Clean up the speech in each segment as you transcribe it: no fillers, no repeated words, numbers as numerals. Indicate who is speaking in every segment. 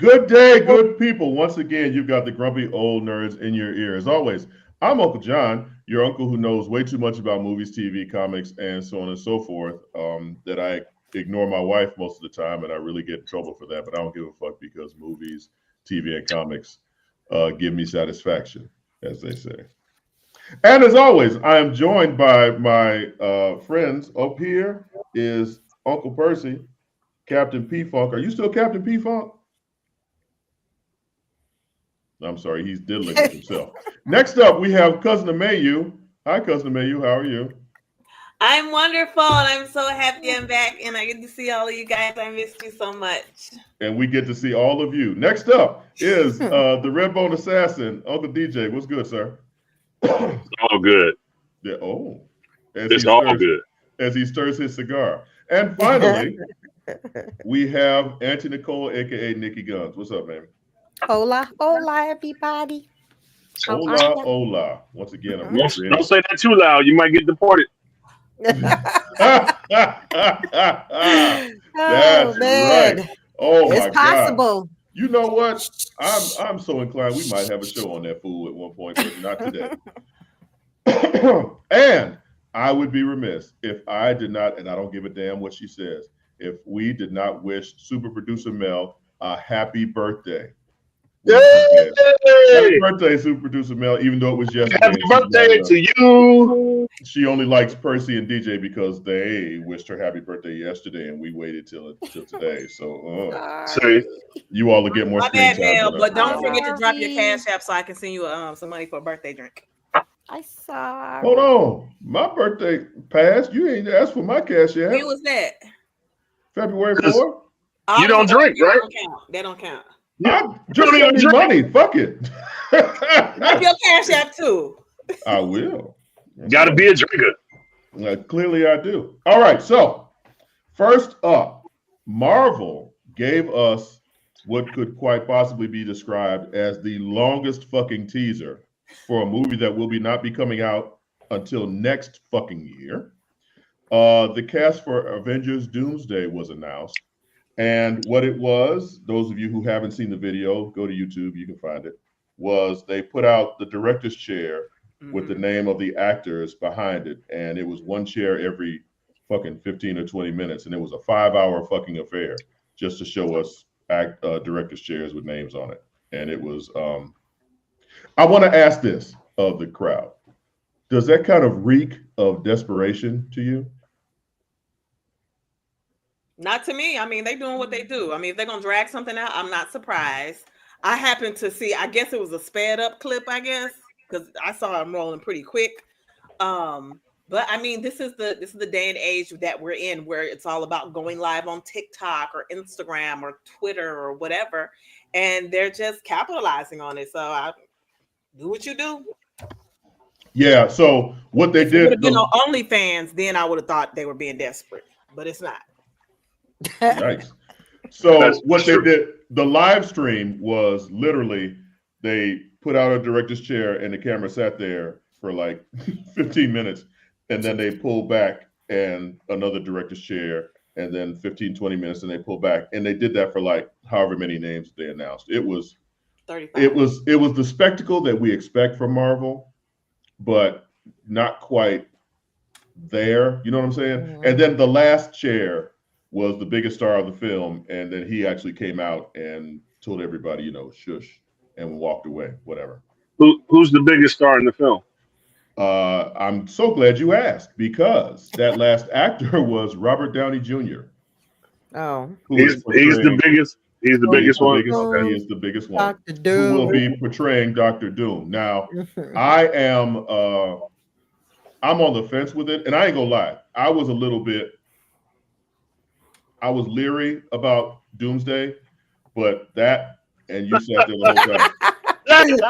Speaker 1: Good day, good people. Once again, you've got the grumpy old nerds in your ear. As always, I'm Uncle John, your uncle who knows way too much about movies, TV, comics, and so on and so forth, that I ignore my wife most of the time, and I really get in trouble for that, but I don't give a fuck because movies, TV, and comics give me satisfaction, as they say. And as always, I am joined by my friends. Up here is Uncle Percy, Captain P Funk. Are you still Captain P Funk? I'm sorry, he's diddling with himself. Next up, we have Cousin Amayou. Hi, Cousin Amayou. How are you?
Speaker 2: I'm wonderful, and I'm so happy I'm back, and I get to see all of you guys. I missed you so much.
Speaker 1: And we get to see all of you. Next up is the Redbone Assassin, Uncle DJ. What's good, sir?
Speaker 3: All good.
Speaker 1: Yeah. Oh,
Speaker 3: It's all good.
Speaker 1: As he stirs his cigar. And finally, we have Auntie Nicole, aka Nikki Guns. What's up, man?
Speaker 4: Hola, hola, everybody.
Speaker 1: Hola, hola. Once again, I'm
Speaker 3: Don't say that too loud. You might get deported.
Speaker 1: That's
Speaker 4: man.
Speaker 1: right. Oh my
Speaker 4: It's possible.
Speaker 1: God. You know what? I'm so inclined we might have a show on that fool at one point, but not today. And I would be remiss if I did not, and I don't give a damn what she says, if we did not wish super producer Mel a happy birthday.
Speaker 3: Yay!
Speaker 1: Happy birthday, super producer Mel, even though it was yesterday.
Speaker 3: Happy birthday to you.
Speaker 1: She only likes Percy and DJ because they wished her happy birthday yesterday, and we waited till today. So,
Speaker 3: See,
Speaker 1: you all will get more
Speaker 2: My
Speaker 1: screen
Speaker 2: bad,
Speaker 1: time.
Speaker 2: Mel,
Speaker 1: than
Speaker 2: but
Speaker 1: us.
Speaker 2: don't forget to drop your cash app so I can send you some money for a birthday drink.
Speaker 4: I saw.
Speaker 1: Hold on, my birthday passed. You ain't asked for my cash app.
Speaker 2: When was that?
Speaker 1: February 4th.
Speaker 3: you don't drink, right?
Speaker 2: That don't count.
Speaker 1: Just send me money. Fuck it.
Speaker 2: Drop your cash app too.
Speaker 1: I will.
Speaker 3: Got to be a drinker.
Speaker 1: Clearly, I do. All right. So, first up, Marvel gave us what could quite possibly be described as the longest fucking teaser for a movie that will not be coming out until next fucking year. The cast for Avengers Doomsday was announced. And what it was, those of you who haven't seen the video, go to YouTube, you can find it, was they put out the director's chair with the name of the actors behind it. And it was one chair every fucking 15 or 20 minutes. And it was a 5-hour fucking affair just to show us director's chairs with names on it. And it was, I want to ask this of the crowd. Does that kind of reek of desperation to you?
Speaker 2: Not to me. I mean, they're doing what they do. I mean, if they're going to drag something out, I'm not surprised. I happened to see, I guess it was a sped up clip, I guess, because I saw them rolling pretty quick. But I mean, this is the day and age that we're in where it's all about going live on TikTok or Instagram or Twitter or whatever. And they're just capitalizing on it. So do what you do.
Speaker 1: Yeah. So what they did.
Speaker 2: If it would have been on OnlyFans, then I would have thought they were being desperate, but it's not.
Speaker 1: Nice. So what they did, the live stream was literally they put out a director's chair and the camera sat there for like 15 minutes and then they pulled back and another director's chair and then 15, 20 minutes and they pulled back. And they did that for like however many names they announced. It was 35. It was the spectacle that we expect from Marvel, but not quite there. You know what I'm saying? Mm-hmm. And then the last chair was the biggest star of the film, and then he actually came out and told everybody, shush, and walked away, whatever.
Speaker 3: Who's the biggest star in the film?
Speaker 1: I'm so glad you asked, because that last actor was Robert Downey Jr.
Speaker 4: Oh.
Speaker 3: He's the biggest. He's the biggest one.
Speaker 1: Okay. He is the biggest one.
Speaker 4: Dr. Doom.
Speaker 1: Who will be portraying Dr. Doom. Now, I'm on the fence with it, and I ain't gonna lie. I was leery about Doomsday, but that, and you sat there the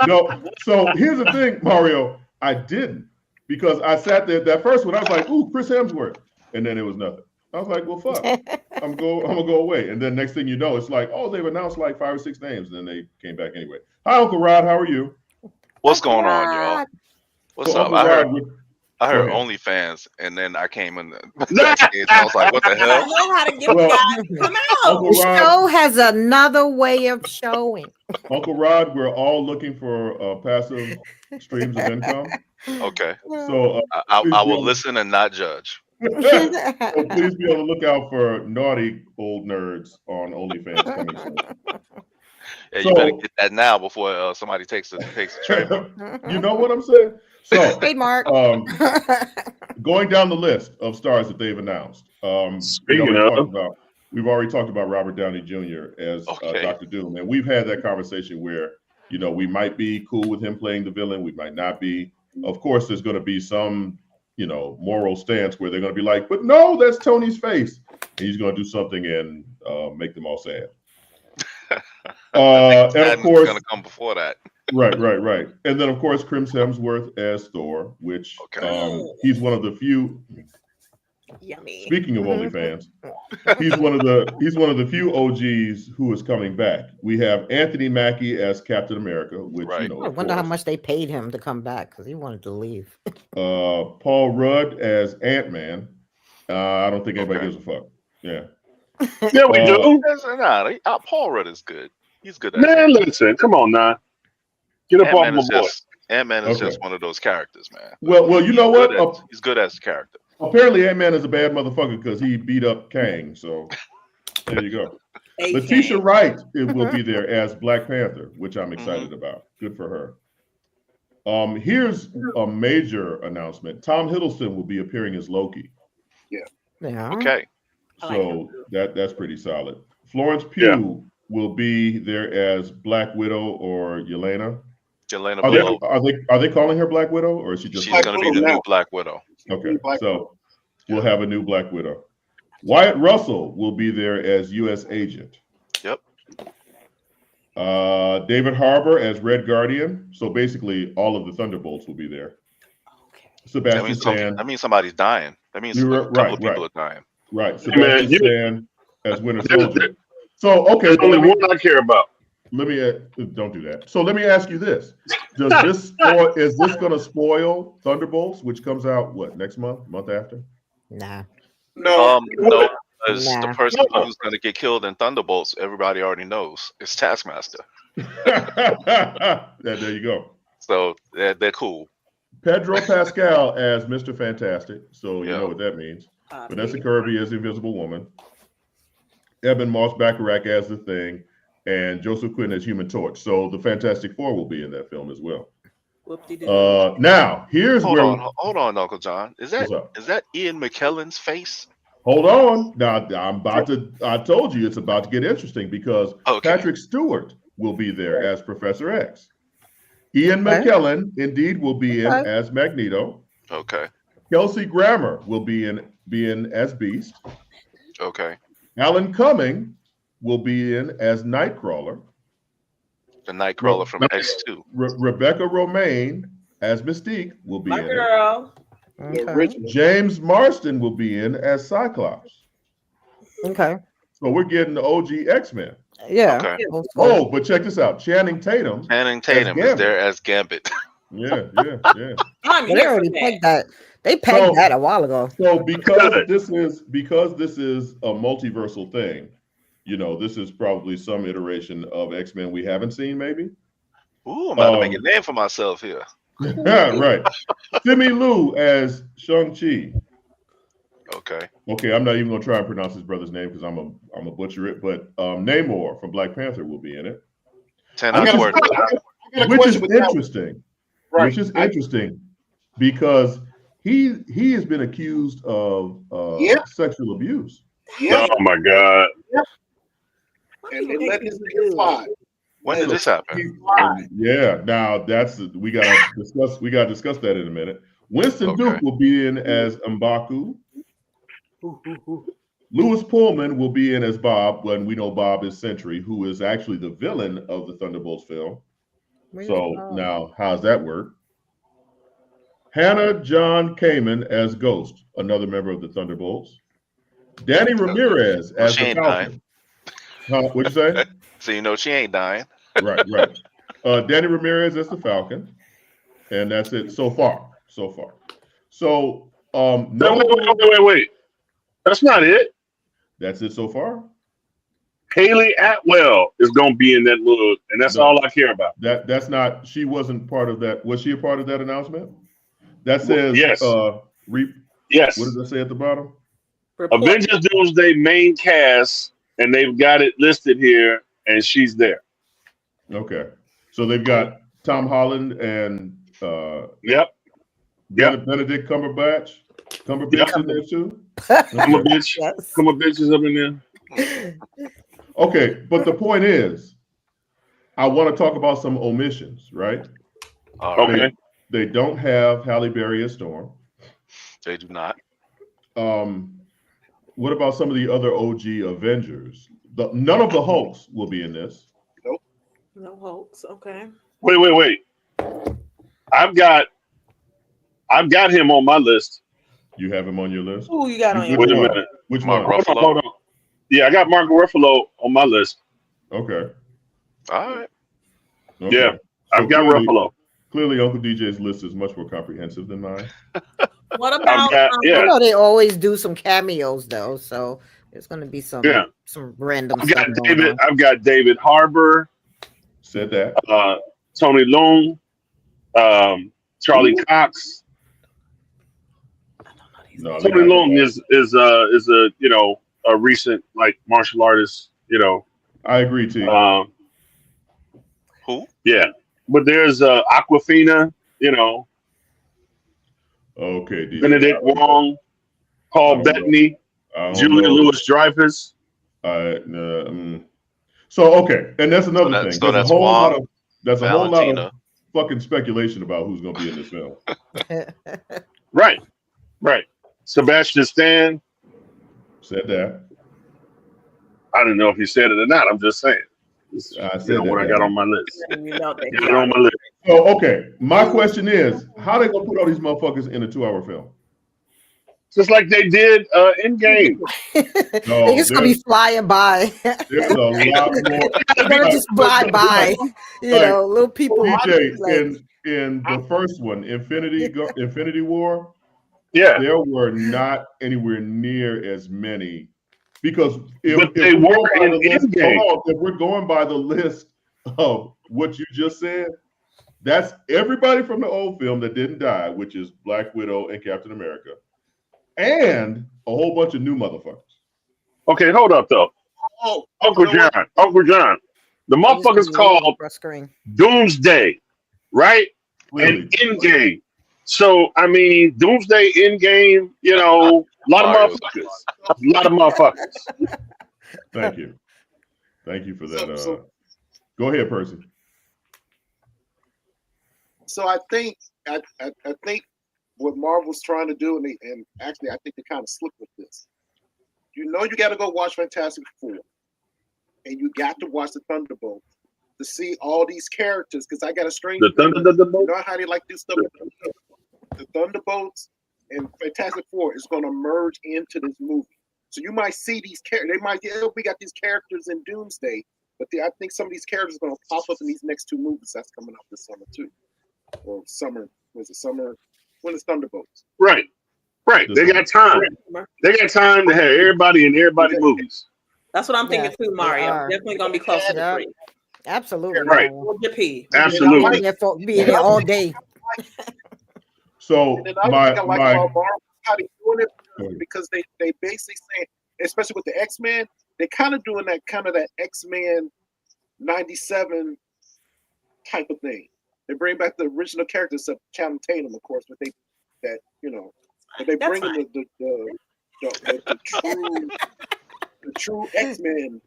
Speaker 1: whole time. So here's the thing, Mario. I didn't, because I sat there, that first one, I was like, ooh, Chris Hemsworth. And then it was nothing. I was like, well, fuck. I'm gonna go away. And then next thing you know, it's like, oh, they've announced like 5 or 6 names, and then they came back anyway. Hi, Uncle Rod. How are you?
Speaker 5: What's going on, y'all? What's
Speaker 1: so
Speaker 5: up? I
Speaker 1: Go
Speaker 5: heard
Speaker 1: ahead.
Speaker 5: OnlyFans, and then I came in backstage. I was like, "What the
Speaker 2: I
Speaker 5: hell?"
Speaker 2: know how to get
Speaker 1: Well,
Speaker 2: guys to come out.
Speaker 1: Uncle
Speaker 4: The
Speaker 1: Rod,
Speaker 4: show has another way of showing.
Speaker 1: Uncle Rod, we're all looking for passive streams of income.
Speaker 5: Okay,
Speaker 1: So
Speaker 5: I
Speaker 1: please be
Speaker 5: will
Speaker 1: on
Speaker 5: listen and not judge.
Speaker 1: so please be on the lookout for naughty old nerds on OnlyFans coming soon.
Speaker 5: Yeah, you better
Speaker 1: So
Speaker 5: get that now before somebody takes the trademark.
Speaker 1: you know what I'm saying? So
Speaker 4: Trademark.
Speaker 1: going down the list of stars that they've announced.
Speaker 3: Speaking of,
Speaker 1: we've already talked about Robert Downey Jr. as
Speaker 5: Okay.
Speaker 1: Dr. Doom, and we've had that conversation where we might be cool with him playing the villain, we might not be. Of course, there's going to be some moral stance where they're going to be like, but no, that's Tony's face, and he's going to do something and make them all sad. And of course,
Speaker 5: going to come before that.
Speaker 1: right. And then, of course, Chris Hemsworth as Thor, which he's one of the few.
Speaker 2: Yummy.
Speaker 1: Speaking of OnlyFans, he's one of the few OGs who is coming back. We have Anthony Mackie as Captain America, which
Speaker 5: Right.
Speaker 4: I wonder how much they paid him to come back because he wanted to leave.
Speaker 1: Paul Rudd as Ant-Man. I don't think anybody gives a fuck. Yeah.
Speaker 3: Yeah, we do.
Speaker 5: Paul Rudd is good. He's good.
Speaker 3: Man, listen, come on now. Get up off my boy.
Speaker 5: Ant-Man is just one of those characters, man.
Speaker 1: Well, you know what?
Speaker 5: He's good as a character.
Speaker 1: Apparently, Ant-Man is a bad motherfucker because he beat up Kang. So there you go. Letitia Wright will be there as Black Panther, which I'm excited about. Good for her. Here's a major announcement. Tom Hiddleston will be appearing as Loki.
Speaker 4: Yeah.
Speaker 5: Okay.
Speaker 1: So that's pretty solid. Florence Pugh will be there as Black Widow or Yelena. Are they calling her Black Widow, or is she just?
Speaker 5: She's going to be the new Black Widow.
Speaker 1: Okay, so we'll have a new Black Widow. Wyatt Russell will be there as U.S. Agent.
Speaker 5: Yep.
Speaker 1: David Harbour as Red Guardian. So basically, all of the Thunderbolts will be there.
Speaker 2: Okay.
Speaker 1: Sebastian Stan.
Speaker 5: That means somebody's dying. That means a couple of people are dying.
Speaker 1: Right. Sebastian Stan as Winter Soldier. So
Speaker 3: there's only one I care about.
Speaker 1: Let me don't do that. So let me ask you this: is this going to spoil Thunderbolts, which comes out next month after?
Speaker 4: Nah.
Speaker 5: No, because the person who's going to get killed in Thunderbolts, everybody already knows. It's Taskmaster.
Speaker 1: There you go.
Speaker 5: So they're cool.
Speaker 1: Pedro Pascal as Mr. Fantastic. So you know what that means. Vanessa Kirby as the Invisible Woman. Eben Moss-Baccarat as the Thing. And Joseph Quinn as Human Torch. So the Fantastic Four will be in that film as well. Now, here's
Speaker 5: Hold on, Uncle John. Is that Ian McKellen's face?
Speaker 1: Hold on. Now I told you it's about to get interesting because Patrick Stewart will be there as Professor X. Ian McKellen indeed will be in as Magneto.
Speaker 5: Okay.
Speaker 1: Kelsey Grammer will be in as Beast.
Speaker 5: Okay.
Speaker 1: Alan Cumming will be in as Nightcrawler.
Speaker 5: The Nightcrawler from X2.
Speaker 1: Rebecca Romaine as Mystique will be in
Speaker 2: girl.
Speaker 1: it. James Marsden will be in as Cyclops.
Speaker 4: Okay.
Speaker 1: So we're getting the OG X-Men.
Speaker 4: Yeah.
Speaker 5: Okay.
Speaker 1: Oh, but check this out. Channing Tatum
Speaker 5: is there as Gambit.
Speaker 1: Yeah.
Speaker 4: They already pegged that. They pegged that a while ago.
Speaker 1: So because this is a multiversal thing, this is probably some iteration of X-Men we haven't seen, maybe.
Speaker 5: Ooh, I'm about to make a name for myself here.
Speaker 1: Right. Simi Liu as Shang-Chi.
Speaker 5: Okay,
Speaker 1: I'm not even gonna try and pronounce his brother's name because I'm a butcher it, but Namor from Black Panther will be in it. Which is interesting. Right. Which is interesting because he has been accused of sexual abuse.
Speaker 3: Oh my God.
Speaker 6: And they let his nigga fly.
Speaker 5: When did this happen?
Speaker 1: Yeah, now we gotta discuss that in a minute. Winston Duke will be in as M'Baku. Lewis Pullman will be in as Bob, when we know Bob is Sentry, who is actually the villain of the Thunderbolts film. Now, how's that work? Hannah John Kamen as Ghost, another member of the Thunderbolts. Danny Ramirez as the Falcon. What'd you say?
Speaker 5: So you know she ain't dying.
Speaker 1: Right. Danny Ramirez as the Falcon. And that's it so far. So,
Speaker 3: wait. That's not it.
Speaker 1: That's it so far.
Speaker 3: Haley Atwell is going to be in that little, and that's all I care about.
Speaker 1: That's not. She wasn't part of that. Was she a part of that announcement? That says
Speaker 3: yes.
Speaker 1: Yes. What does it say at the bottom?
Speaker 3: Avengers Doomsday main cast, and they've got it listed here, and she's there.
Speaker 1: Okay, so they've got Tom Holland and Benedict Cumberbatch. Cumberbatch in there too.
Speaker 3: Cumberbatch is up in there.
Speaker 1: Okay, but the point is, I want to talk about some omissions, right?
Speaker 3: Okay.
Speaker 1: They don't have Halle Berry as Storm.
Speaker 5: They do not.
Speaker 1: What about some of the other OG Avengers? None of the Hulks will be in this.
Speaker 6: Nope.
Speaker 2: No Hulks. Okay.
Speaker 3: Wait. I've got him on my list.
Speaker 1: You have him on your list?
Speaker 2: Who you got on your
Speaker 3: list?
Speaker 2: list?
Speaker 3: Wait a minute.
Speaker 1: Which
Speaker 5: Mark
Speaker 1: one?
Speaker 5: Ruffalo.
Speaker 3: Hold on. Yeah, I got Mark Ruffalo on my list.
Speaker 1: Okay.
Speaker 5: All right.
Speaker 1: Okay.
Speaker 3: Yeah, I've got Ruffalo.
Speaker 1: Clearly, Uncle DJ's list is much more comprehensive than mine.
Speaker 2: What about?
Speaker 4: I know they always do some cameos though, so there's going to be some random.
Speaker 3: I've got David Harbour.
Speaker 1: Said that.
Speaker 3: Tony Leung, Charlie Cox.
Speaker 1: No,
Speaker 3: Tony Leung is a recent martial artist.
Speaker 1: I agree too.
Speaker 5: Who?
Speaker 3: Yeah, but there's Aquafina.
Speaker 1: Okay, DJ.
Speaker 3: Benedict Wong, Paul Bettany, Julia Louis-Dreyfus.
Speaker 1: So okay, and that's another thing.
Speaker 5: So that's a whole
Speaker 1: lot of fucking speculation about who's going to be in this film.
Speaker 3: Right. Sebastian Stan
Speaker 1: said that.
Speaker 3: I don't know if he said it or not. I'm just saying.
Speaker 1: I said
Speaker 3: what I got on my list.
Speaker 2: Got
Speaker 3: on my list.
Speaker 1: So okay, my question is, how they gonna put all these motherfuckers in a 2-hour film?
Speaker 3: Just like they did Endgame.
Speaker 4: They're just gonna be flying by.
Speaker 1: There's a lot more.
Speaker 4: They're gonna just fly by. Little people.
Speaker 1: DJ, in the first one, Infinity War, there were not anywhere near as many. Because if we're going by the list of what you just said, that's everybody from the old film that didn't die, which is Black Widow and Captain America, and a whole bunch of new motherfuckers.
Speaker 3: Okay, hold up though. Uncle John. The motherfucker's called Doomsday, right?
Speaker 1: Clearly.
Speaker 3: And Endgame. So I mean, Doomsday, Endgame. A lot of motherfuckers.
Speaker 1: Thank you for that. Go ahead, Percy.
Speaker 6: So I think what Marvel's trying to do, and actually I think they kind of slipped with this. You got to go watch Fantastic Four, and you got to watch the Thunderbolts to see all these characters. Because I got a strange.
Speaker 3: The Thunderbolts.
Speaker 6: You know how they like to do stuff. The Thunderbolts and Fantastic Four is going to merge into this movie. So you might see these characters. We got these characters in Doomsday, but I think some of these characters are going to pop up in these next 2 movies that's coming out this summer too, or summer. Was it summer? When is Thunderbolts?
Speaker 3: Right. They got time. They got time to have everybody in everybody's movies.
Speaker 2: That's what I'm thinking too, Mario. Definitely going to be closer to 3.
Speaker 4: Absolutely.
Speaker 3: Right.
Speaker 4: Absolutely. Be there all day.
Speaker 1: So
Speaker 6: I like how Marvel how they doing it, because they basically saying, especially with the X-Men, they're kind of doing that X-Men 97 type of thing. They bring back the original characters of Channing Tatum, of course, but they bring in the true X-Men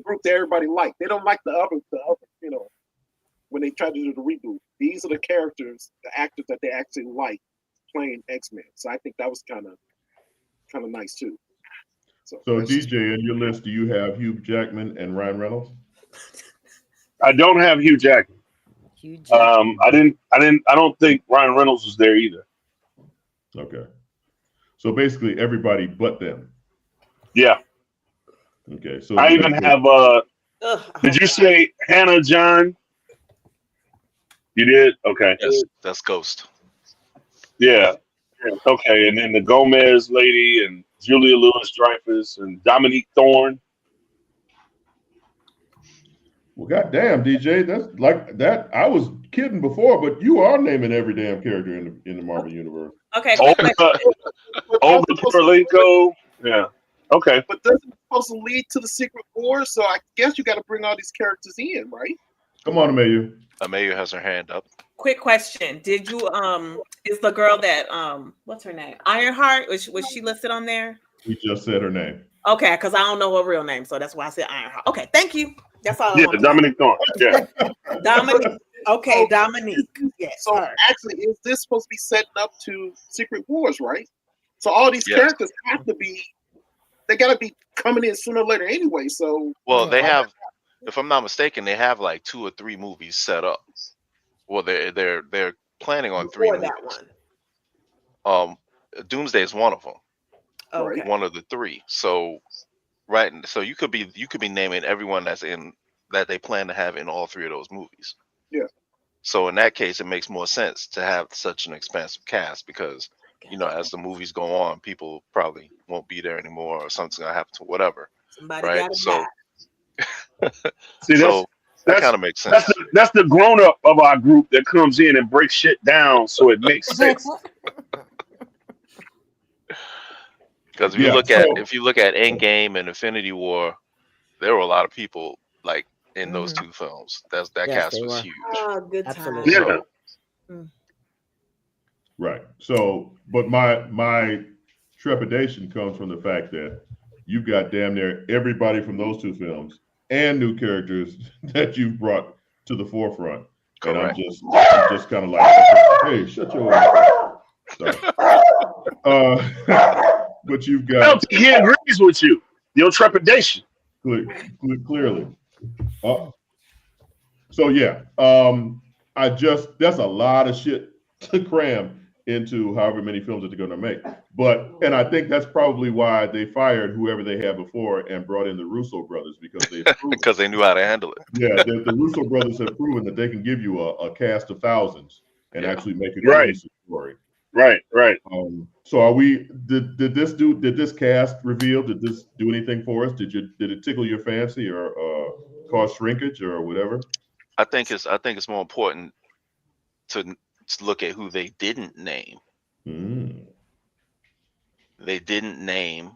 Speaker 6: group that everybody liked. They don't like the other, when they try to do the reboot. These are the characters, the actors that they actually like playing X-Men. So I think that was kind of nice too. So
Speaker 1: DJ, in your list, do you have Hugh Jackman and Ryan Reynolds?
Speaker 3: I don't have Hugh Jackman. I don't think Ryan Reynolds was there either.
Speaker 1: Okay. So basically everybody but them.
Speaker 3: Yeah.
Speaker 1: Okay. So
Speaker 3: I even have did you say Hannah John? You did? Okay.
Speaker 5: Yes, that's Ghost.
Speaker 3: Yeah. Okay, and then the Gomez lady and Julia Louis-Dreyfus and Dominique Thorne.
Speaker 1: Well, goddamn, DJ, that's like that. I was kidding before, but you are naming every damn character in the Marvel universe.
Speaker 2: Okay, quick question.
Speaker 3: Olga Kurylenko. Yeah. Okay.
Speaker 6: But doesn't it supposed to lead to the Secret Wars? So I guess you got to bring all these characters in, right?
Speaker 1: Come on, Amayou.
Speaker 5: Amayou has her hand up.
Speaker 2: Quick question. Did you is the girl that what's her name? Ironheart? Was she listed on there?
Speaker 1: We just said her name.
Speaker 2: Okay, because I don't know her real name, so that's why I said Ironheart. Okay, thank you. That's all.
Speaker 3: Yeah, Dominique Thorne. Yeah.
Speaker 2: Dominique. Okay, Dominique. Yes.
Speaker 6: So actually, is this supposed to be setting up to Secret Wars, right? So all these characters have to be. They got to be coming in sooner or later anyway. So
Speaker 5: they have, if I'm not mistaken, they have like 2 or 3 movies set up. Well, they're planning on 3 movies. That one. Doomsday is one of them.
Speaker 2: Okay.
Speaker 5: One of the 3. So so you could be naming everyone that they plan to have in all 3 of those movies.
Speaker 6: Yeah.
Speaker 5: So in that case, it makes more sense to have such an expansive cast because as the movies go on, people probably won't be there anymore, or something's gonna happen to whatever.
Speaker 2: Somebody
Speaker 5: right? So,
Speaker 3: see,
Speaker 5: that kind of makes sense.
Speaker 3: That's the grown up of our group that comes in and breaks shit down, so it makes sense.
Speaker 5: Because if you look at Endgame and Infinity War, there were a lot of people like in those 2 films. That cast was huge.
Speaker 2: Oh, good time.
Speaker 3: Yeah.
Speaker 1: Right. So, but my trepidation comes from the fact that you've got damn near everybody from those 2 films and new characters that you've brought to the forefront.
Speaker 5: Correct.
Speaker 1: And I'm just kind of like, hey, shut your but you've got.
Speaker 3: I don't think he agrees with you. Your trepidation.
Speaker 1: Clearly. So yeah, that's a lot of shit to cram into however many films that they're going to make. And I think that's probably why they fired whoever they had before and brought in the Russo brothers because
Speaker 5: they knew how to handle it.
Speaker 1: Yeah, the Russo brothers have proven that they can give you a cast of thousands and actually make a cohesive story.
Speaker 3: Right.
Speaker 1: So did this cast reveal? Did this do anything for us? Did it tickle your fancy or cause shrinkage or whatever?
Speaker 5: I think it's more important to look at who they didn't name. They didn't name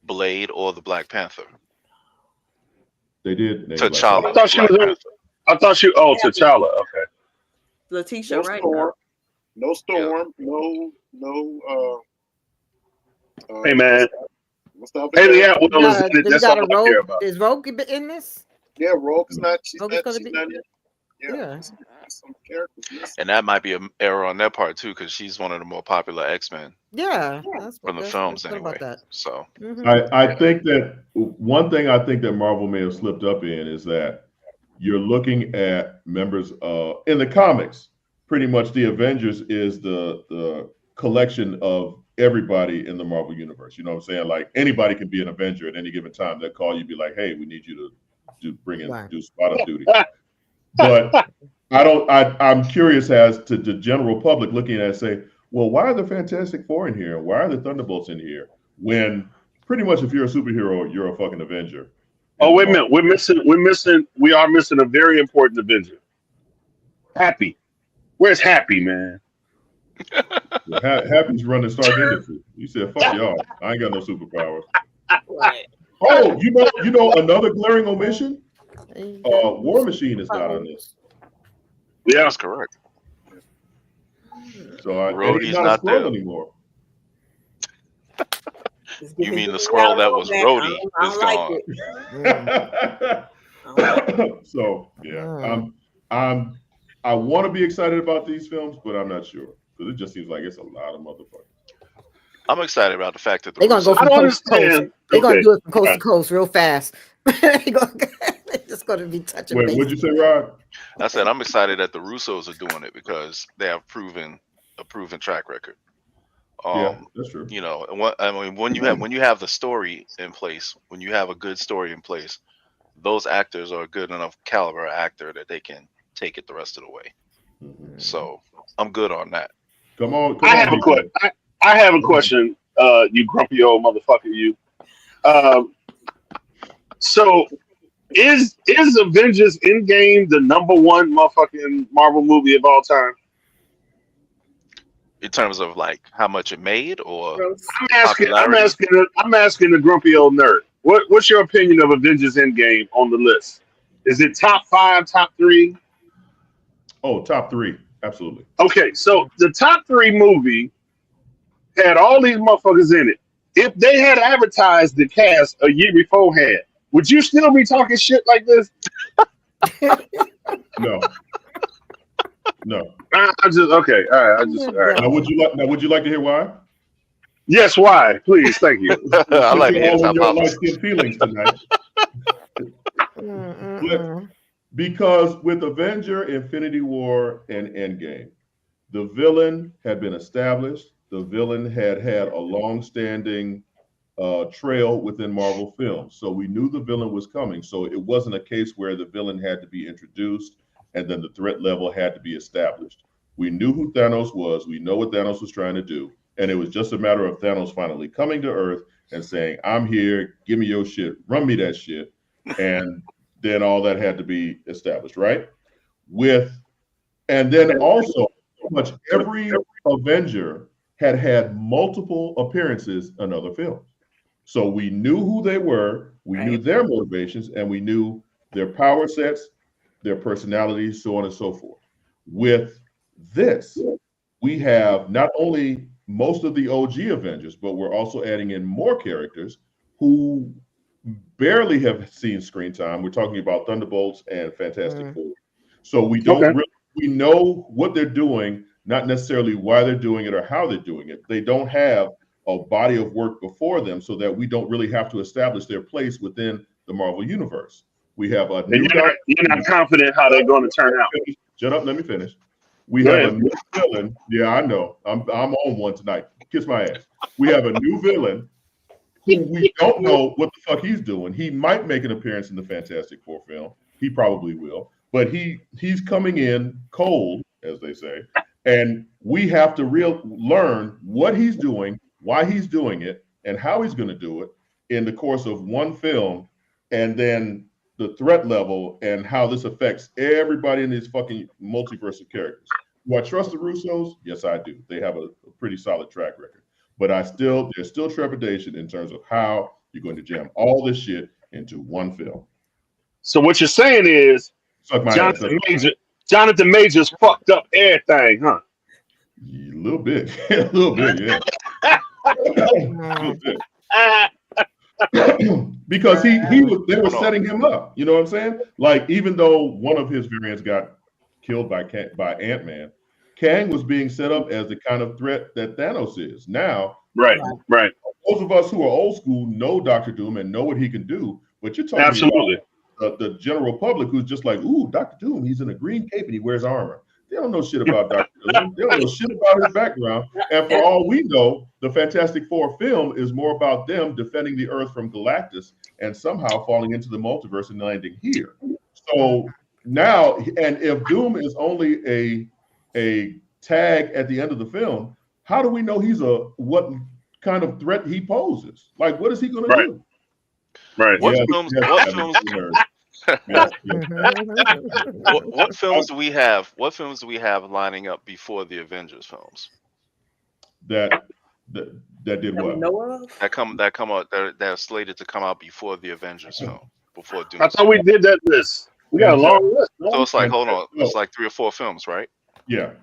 Speaker 5: Blade or the Black Panther.
Speaker 1: They did name
Speaker 5: T'Challa.
Speaker 3: I thought she T'Challa. Okay.
Speaker 2: Letitia,
Speaker 6: no
Speaker 2: right?
Speaker 6: Storm, no Storm, no.
Speaker 3: Hey man. Haley Atwell is in it. That's all I care about.
Speaker 4: Is Rogue in this?
Speaker 6: Yeah, Rogue is not. She's not in.
Speaker 4: Yeah.
Speaker 6: Some characters.
Speaker 5: And that might be an error on their part too, because she's one of the more popular X-Men.
Speaker 4: Yeah,
Speaker 5: from the films anyway. So
Speaker 1: I think that one thing I think that Marvel may have slipped up in is that you're looking at members in the comics. Pretty much, the Avengers is the collection of everybody in the Marvel universe. You know what I'm saying? Like anybody can be an Avenger at any given time. They'll call you, be like, "Hey, we need you to do spot on duty." But I'm curious as to the general public looking at it and say, well, why are the Fantastic Four in here? Why are the Thunderbolts in here? When pretty much if you're a superhero, you're a fucking Avenger.
Speaker 3: Oh, wait a minute. We are missing a very important Avenger. Happy. Where's Happy, man?
Speaker 1: Happy's running Stark Industries. You said, fuck y'all. I ain't got no superpowers. Right. Oh, you know another glaring omission? War Machine is not on this.
Speaker 5: Yeah, that's correct.
Speaker 1: So
Speaker 5: Rhodey's
Speaker 1: not
Speaker 5: not there
Speaker 1: anymore.
Speaker 5: You mean the squirrel that was Rhodey is gone?
Speaker 1: So yeah, I want to be excited about these films, but I'm not sure because it just seems like it's a lot of motherfuckers.
Speaker 5: I'm excited about the fact that
Speaker 4: they're gonna go from coast to coast. They're gonna do it from coast to coast real fast. They're just gonna be touching.
Speaker 1: Wait, what'd you say, Rod?
Speaker 5: I said I'm excited that the Russos are doing it because they have a proven track record.
Speaker 1: Yeah, that's true.
Speaker 5: You know, when you have the story in place, when you have a good story in place, those actors are a good enough caliber actor that they can take it the rest of the way. So I'm good on that.
Speaker 1: Come on.
Speaker 3: I have a question. I have a question. You grumpy old motherfucker, you. So is Avengers Endgame the #1 motherfucking Marvel movie of all time?
Speaker 5: In terms of like how much it made or
Speaker 2: Gross.
Speaker 3: I'm asking the grumpy old nerd. What's your opinion of Avengers Endgame on the list? Is it top 5, top 3?
Speaker 1: Oh, top 3. Absolutely.
Speaker 3: Okay, so the top 3 movie had all these motherfuckers in it. If they had advertised the cast a year beforehand, would you still be talking shit like this?
Speaker 1: No. No.
Speaker 3: I just okay. All right. All right.
Speaker 1: Now, would you like to hear why?
Speaker 3: Yes. Why? Please. Thank you.
Speaker 5: I like
Speaker 1: You're
Speaker 5: his
Speaker 1: all in your
Speaker 5: hypothesis.
Speaker 1: light-skinned feelings tonight. Because with Avenger, Infinity War, and Endgame, the villain had been established. The villain had a long-standing trail within Marvel films. So we knew the villain was coming. So it wasn't a case where the villain had to be introduced and then the threat level had to be established. We knew who Thanos was. We know what Thanos was trying to do. And it was just a matter of Thanos finally coming to Earth and saying, I'm here, give me your shit, run me that shit. And then all that had to be established, right? And then also, pretty much every Avenger had multiple appearances in other films. So we knew who they were, we knew their motivations, and we knew their power sets, their personalities, so on and so forth. With this, we have not only most of the OG Avengers, but we're also adding in more characters who barely have seen screen time. We're talking about Thunderbolts and Fantastic Four. So we don't we know what they're doing, not necessarily why they're doing it or how they're doing it. They don't have a body of work before them so that we don't really have to establish their place within the Marvel universe. We have a new
Speaker 3: you're not confident how they're going to turn out.
Speaker 1: Shut up, let me finish. We have a new villain. Yeah, I know. I'm on one tonight. Kiss my ass. We have a new villain who we don't know what the fuck he's doing. He might make an appearance in the Fantastic Four film. He probably will. But he's coming in cold, as they say. And we have to learn what he's doing, why he's doing it, and how he's going to do it in the course of one film. And then the threat level and how this affects everybody in these fucking multiverse of characters. Do I trust the Russos? Yes, I do. They have a pretty solid track record. But there's still trepidation in terms of how you're going to jam all this shit into one film.
Speaker 3: So what you're saying is Jonathan Majors fucked up everything, huh?
Speaker 1: A little bit. A little bit, yeah. Because they were setting him up. You know what I'm saying? Like, even though one of his variants got killed by Ant-Man, Kang was being set up as the kind of threat that Thanos is. Now,
Speaker 3: right.
Speaker 1: Those of us who are old school know Dr. Doom and know what he can do, but you're talking
Speaker 3: absolutely
Speaker 1: about the general public who's just like, ooh, Dr. Doom, he's in a green cape and he wears armor. They don't know shit about Dr. Doom. They don't know shit about his background. And for all we know, the Fantastic Four film is more about them defending the Earth from Galactus and somehow falling into the multiverse and landing here. So now, and if Doom is only a tag at the end of the film, how do we know what kind of threat he poses? Like, what is he going to do?
Speaker 3: Right.
Speaker 5: What films do we have? What films do we have lining up before the Avengers films?
Speaker 1: That did what?
Speaker 5: That are slated to come out before the Avengers film, before Doomsday.
Speaker 3: I thought we did that list. We got a long list.
Speaker 5: So it's like, hold on, it's like 3 or 4 films, right?
Speaker 1: Yeah.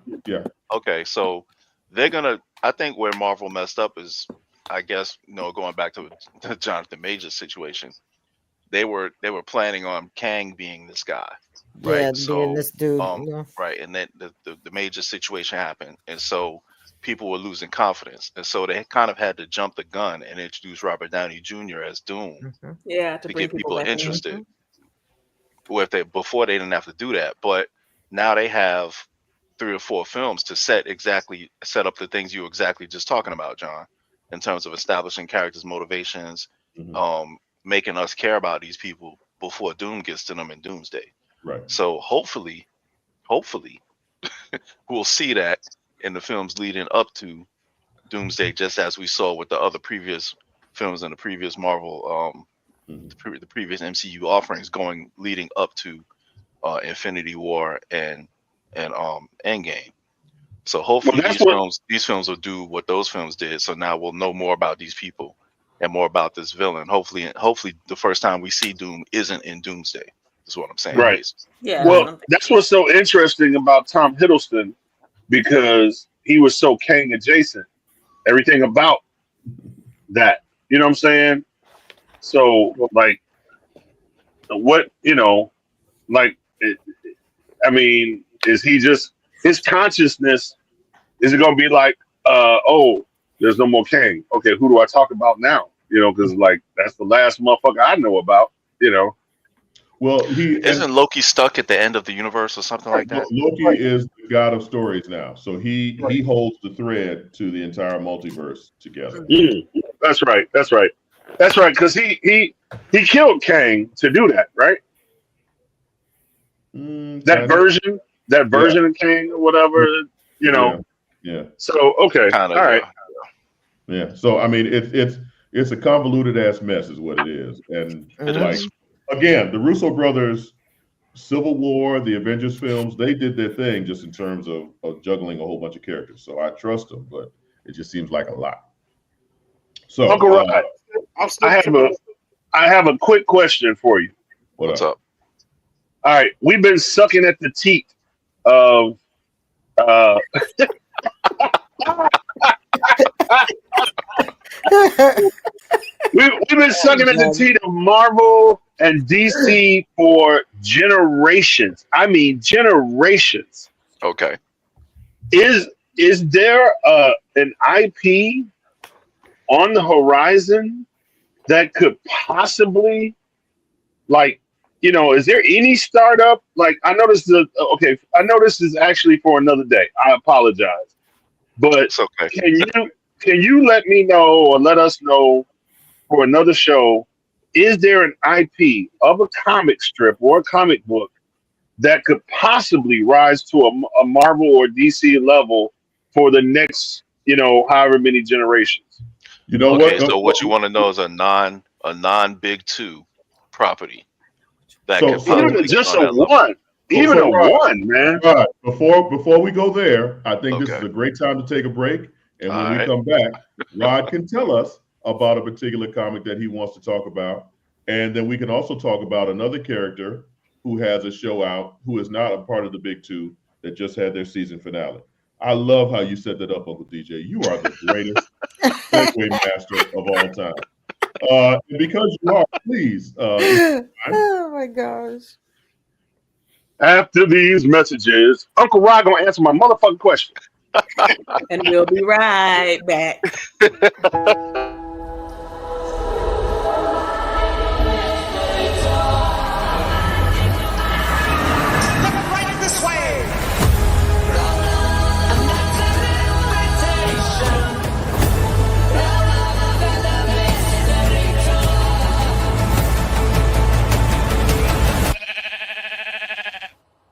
Speaker 5: Okay, so they're gonna. I think where Marvel messed up is, I guess, going back to the Jonathan Majors situation. They were planning on Kang being this guy, right?
Speaker 4: Yeah,
Speaker 5: so
Speaker 4: being this dude,
Speaker 5: right, and then the Major situation happened, and so people were losing confidence, and so they kind of had to jump the gun and introduce Robert Downey Jr. as Doom,
Speaker 2: to
Speaker 5: get people interested. Before they didn't have to do that, but now they have 3 or 4 films to set up the things you were exactly just talking about, John, in terms of establishing characters' motivations, making us care about these people before Doom gets to them in Doomsday.
Speaker 1: Right.
Speaker 5: So hopefully we'll see that in the films leading up to Doomsday, just as we saw with the other previous films and the previous Marvel, the previous MCU offerings leading up to Infinity War and Endgame. So hopefully these films will do what those films did. So now we'll know more about these people and more about this villain. Hopefully the first time we see Doom isn't in Doomsday. Is what I'm saying.
Speaker 3: Right.
Speaker 5: Basically.
Speaker 2: Yeah.
Speaker 3: Well, that's what's so interesting about Tom Hiddleston, because he was so Kang adjacent. Everything about that, you know what I'm saying? So, like, what, I mean, is he just, his consciousness, is it going to be like, oh, there's no more Kang. Okay, who do I talk about now? Because, like, that's the last motherfucker I know about,
Speaker 1: Well,
Speaker 5: isn't Loki stuck at the end of the universe or something like that?
Speaker 1: Loki is the god of stories now, so he holds the thread to the entire multiverse together.
Speaker 3: That's right. Because he killed Kang to do that, right? That version of Kang or whatever,
Speaker 1: Yeah.
Speaker 3: So okay, all right.
Speaker 1: Yeah. So I mean, it's a convoluted ass mess, is what it is, and again, the Russo brothers, Civil War, the Avengers films, they did their thing just in terms of juggling a whole bunch of characters. So I trust them, but it just seems like a lot. So,
Speaker 3: Uncle Rod, I have a quick question for you.
Speaker 5: What's up?
Speaker 3: All right, we've been sucking at the teat of we've been sucking at the teat of Marvel and DC for generations. I mean, generations.
Speaker 5: Okay.
Speaker 3: Is there an IP on the horizon that could possibly, is there any startup? Like, I know this is actually for another day. I apologize, but
Speaker 5: it's okay.
Speaker 3: Can you let me know or let us know for another show? Is there an IP of a comic strip or a comic book that could possibly rise to a Marvel or DC level for the next, however many generations?
Speaker 5: So what you want to know is a non Big Two property that could
Speaker 3: even just a one, one, man.
Speaker 1: All right. Before we go there, I think this is a great time to take a break, and when we come back, Rod can tell us about a particular comic that he wants to talk about, and then we can also talk about another character who has a show out who is not a part of the Big Two that just had their season finale. I love how you set that up, Uncle DJ. You are the greatest segue master of all time. And because you are, please.
Speaker 4: Oh my gosh.
Speaker 3: After these messages, Uncle Rod gonna answer my motherfucking question.
Speaker 2: And we'll be right back.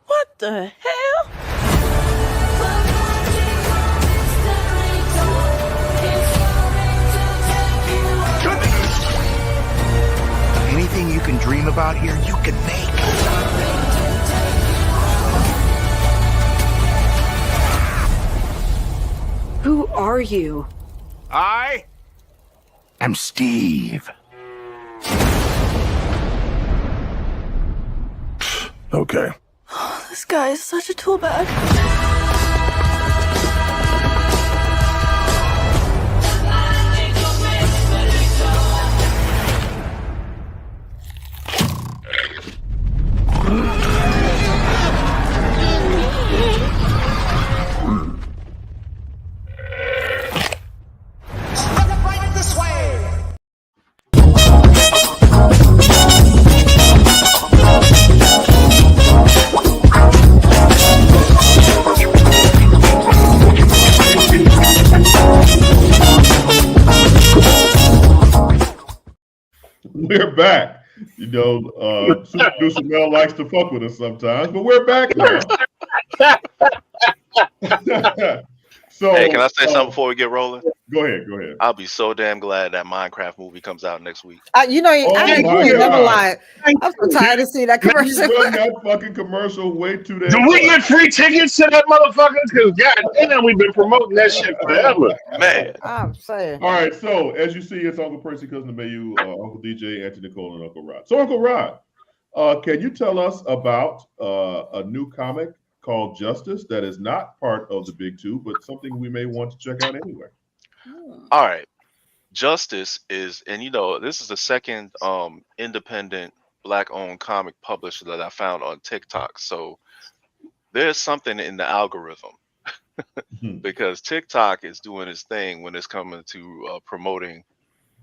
Speaker 2: What the hell?
Speaker 7: Anything you can dream about here, you can make.
Speaker 8: Who are you?
Speaker 7: I am Steve. Okay.
Speaker 8: This guy is such a tool bag.
Speaker 1: We're back. Super Producer Mel likes to fuck with us sometimes, but we're back now. So,
Speaker 5: Hey, can I say something before we get rolling?
Speaker 1: Go ahead.
Speaker 5: I'll be so damn glad that Minecraft movie comes out next week.
Speaker 4: You know,
Speaker 1: Oh
Speaker 4: I
Speaker 1: my
Speaker 4: ain't never
Speaker 1: God.
Speaker 4: lied. I'm so tired of seeing that
Speaker 1: You
Speaker 4: commercial.
Speaker 1: run that fucking commercial way too damn
Speaker 3: Do we
Speaker 1: fast.
Speaker 3: get free tickets to that motherfucker? Because goddamn, we've been promoting that shit forever.
Speaker 5: Man,
Speaker 4: I'm saying.
Speaker 1: All right, so as you see, it's Uncle Percy, Cousin Amayou, Uncle DJ, Auntie Nicole, and Uncle Rod. So, Uncle Rod, can you tell us about a new comic called Justice that is not part of the big two, but something we may want to check out anyway?
Speaker 5: all right. Justice is, and this is the second independent Black-owned comic publisher that I found on TikTok. So there's something in the algorithm because TikTok is doing its thing when it's coming to promoting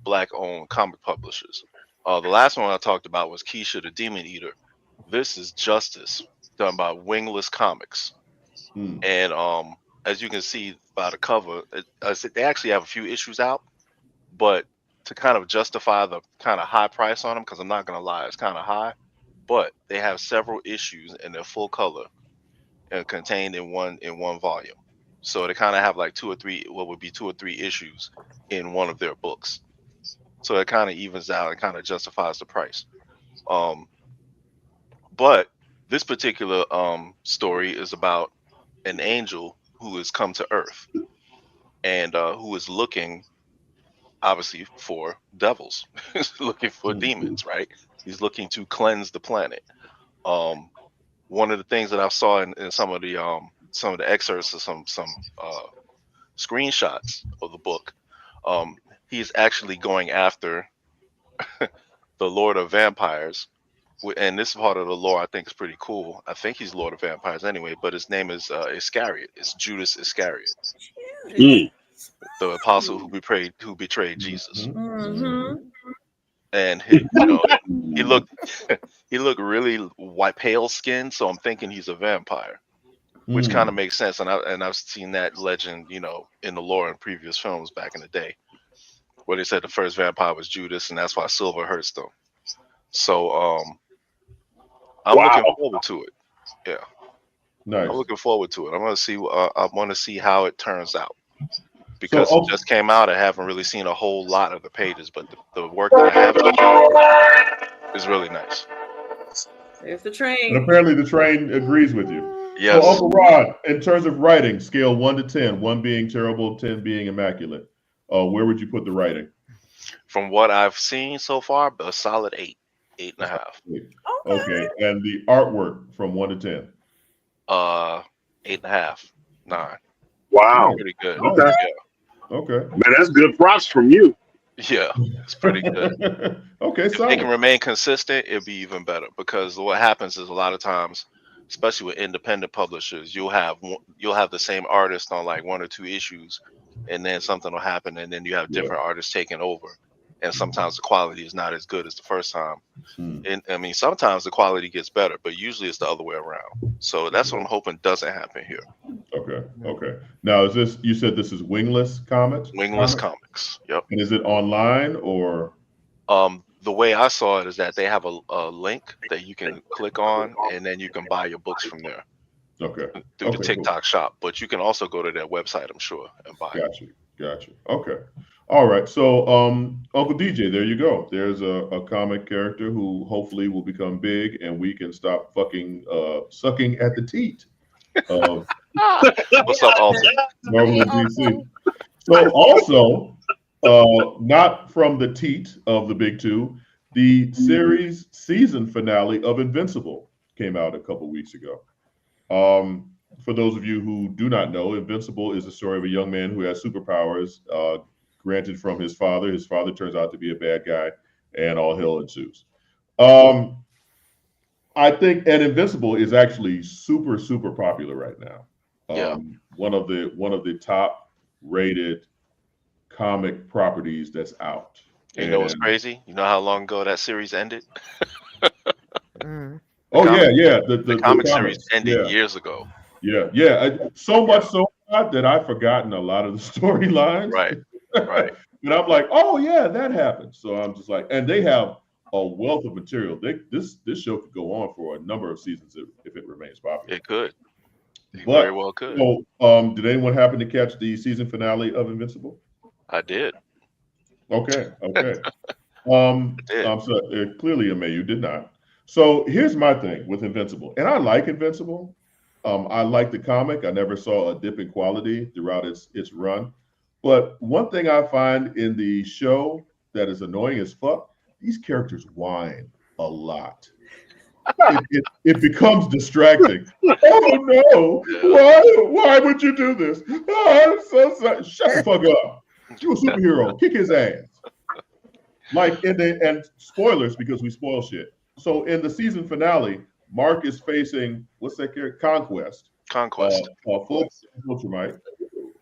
Speaker 5: Black-owned comic publishers. The last one I talked about was Keisha the Demon Eater. This is Justice, done by Wingless Comics. And as you can see by the cover, they actually have a few issues out, but to kind of justify the kind of high price on them, because I'm not going to lie, it's kind of high, but they have several issues and they're full color and contained in one volume. So they kind of have like two or three issues in one of their books. So it kind of evens out and kind of justifies the price. But this particular story is about an angel who has come to Earth and who is looking, obviously, for devils, looking for demons, right? He's looking to cleanse the planet. One of the things that I saw in some of the excerpts of some screenshots of the book, he's actually going after the Lord of Vampires. And this part of the lore I think is pretty cool. I think he's Lord of Vampires anyway, but his name is Iscariot. It's Judas Iscariot, the apostle who betrayed Jesus. And he looked really white, pale skinned. So I'm thinking he's a vampire, which kind of makes sense. And I've seen that legend, in the lore in previous films back in the day, where they said the first vampire was Judas, and that's why silver hurts them. So I'm looking forward to it. Yeah,
Speaker 1: nice.
Speaker 5: I'm looking forward to it. I want to see how it turns out, because it just came out. I haven't really seen a whole lot of the pages, but the work that I have is really nice.
Speaker 2: There's the train.
Speaker 1: And apparently the train agrees with you.
Speaker 5: Yes.
Speaker 1: So, Uncle Rod, in terms of writing, scale 1 to 10, 1 being terrible, 10 being immaculate, where would you put the writing?
Speaker 5: From what I've seen so far, a solid 8, 8.5.
Speaker 1: Okay. And the artwork from 1 to 10?
Speaker 5: 8.5, 9.
Speaker 3: Wow.
Speaker 5: Pretty good.
Speaker 3: Okay.
Speaker 5: Yeah.
Speaker 1: Okay.
Speaker 3: Man, that's good props from you.
Speaker 5: Yeah, it's pretty good.
Speaker 1: Okay,
Speaker 5: so if they can remain consistent, it'd be even better, because what happens is a lot of times, especially with independent publishers, you'll have the same artist on like 1 or 2 issues, and then something will happen, and then you have different artists taking over, and sometimes the quality is not as good as the first time. And I mean, sometimes the quality gets better, but usually it's the other way around. So that's what I'm hoping doesn't happen here.
Speaker 1: Okay. Now, you said this is Wingless Comics?
Speaker 5: Wingless Comics. Yep.
Speaker 1: And is it online or?
Speaker 5: The way I saw it is that they have a link that you can click on, and then you can buy your books from there.
Speaker 1: Okay.
Speaker 5: Through the TikTok shop, but you can also go to their website, I'm sure, and buy it.
Speaker 1: Gotcha. Okay. All right. So, Uncle DJ, there you go. There's a comic character who hopefully will become big, and we can stop fucking sucking at the teat.
Speaker 5: What's up, Alton?
Speaker 1: Marvel and DC. So, also, not from the teat of the big two, the series season finale of Invincible came out a couple weeks ago. For those of you who do not know, Invincible is the story of a young man who has superpowers granted from his father. His father turns out to be a bad guy, and all hell ensues. I think, and Invincible is actually super, super popular right now. One of the top rated comic properties that's out.
Speaker 5: You know what's crazy? You know how long ago that series ended?
Speaker 1: The comic
Speaker 5: series ended years ago.
Speaker 1: Yeah. So much so that I've forgotten a lot of the storylines.
Speaker 5: Right.
Speaker 1: And I'm like, oh yeah, that happened. So I'm just like, and they have a wealth of material. This show could go on for a number of seasons if it remains popular.
Speaker 5: It could. He
Speaker 1: But
Speaker 5: very well could.
Speaker 1: so, did anyone happen to catch the season finale of Invincible?
Speaker 5: I did.
Speaker 1: Okay.
Speaker 5: did.
Speaker 1: I'm sorry, clearly, Amayou did not. So here's my thing with Invincible, and I like Invincible. I like the comic. I never saw a dip in quality throughout its run. But one thing I find in the show that is annoying as fuck, these characters whine a lot. It becomes distracting. Oh no! Why would you do this? Oh, I'm so sorry. Shut the fuck up. You a superhero. Kick his ass. Like and spoilers because we spoil shit. So in the season finale, Mark is facing what's that character? Conquest.
Speaker 5: Conquest.
Speaker 1: Full Ultramite.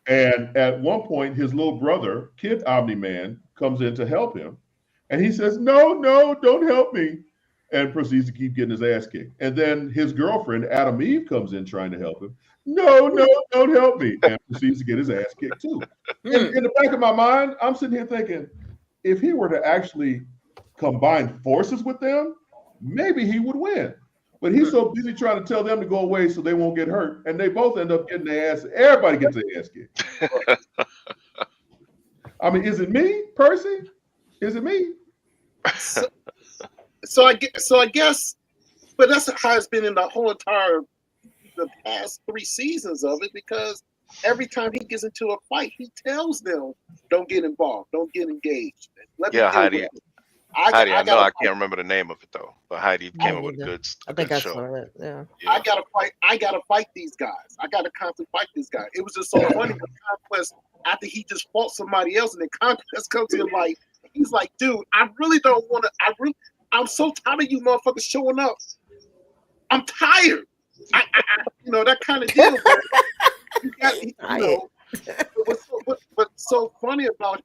Speaker 1: And at one point, his little brother, Kid Omni-Man, comes in to help him. And he says, no, don't help me. And proceeds to keep getting his ass kicked. And then his girlfriend, Adam Eve, comes in trying to help him. No, don't help me. And proceeds to get his ass kicked too. In the back of my mind, I'm sitting here thinking, if he were to actually combine forces with them, maybe he would win. But he's so busy trying to tell them to go away so they won't get hurt. And they both end up getting their ass. Everybody gets their ass kicked. I mean, is it me, Percy? Is it me?
Speaker 6: So I guess, but that's how it's been in the past 3 seasons of it, because every time he gets into a fight, he tells them, don't get involved, don't get engaged.
Speaker 5: Heidi. Heidi, I know I can't remember the name of it though, but Heidi came up with a good
Speaker 4: I think I
Speaker 5: show.
Speaker 4: saw it. Yeah.
Speaker 6: I gotta fight these guys. I gotta constantly fight this guy. It was just so funny with Conquest after he just fought somebody else, and then Conquest comes in like, he's like, dude, I really don't want to. I'm so tired of you motherfuckers showing up. I'm tired. I that kind of deal. What's so funny about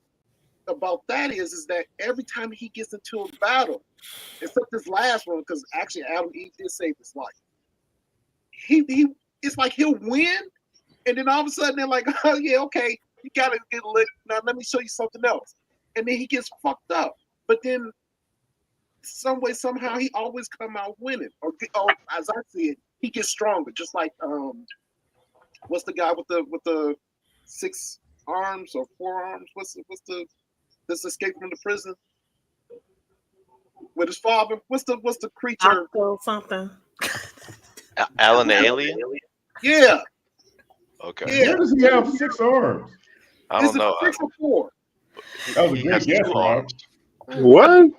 Speaker 6: that is that every time he gets into a battle, except this last one, because actually Adam Eve did save his life. He it's like he'll win, and then all of a sudden they're like, oh yeah, okay, you gotta get lit. Now let me show you something else, and then he gets fucked up. But then some way, somehow, he always come out winning, or as I see it, he gets stronger. Just like what's the guy with the 6 arms or 4 arms? What's the this escape from the prison with his father? What's the creature?
Speaker 2: Something.
Speaker 5: Alan the Alien?
Speaker 6: Yeah.
Speaker 5: Okay.
Speaker 6: Yeah.
Speaker 1: Where does he have 6 arms?
Speaker 5: I don't know.
Speaker 6: 6 or 4?
Speaker 1: That was a great guess, Rob.
Speaker 3: What?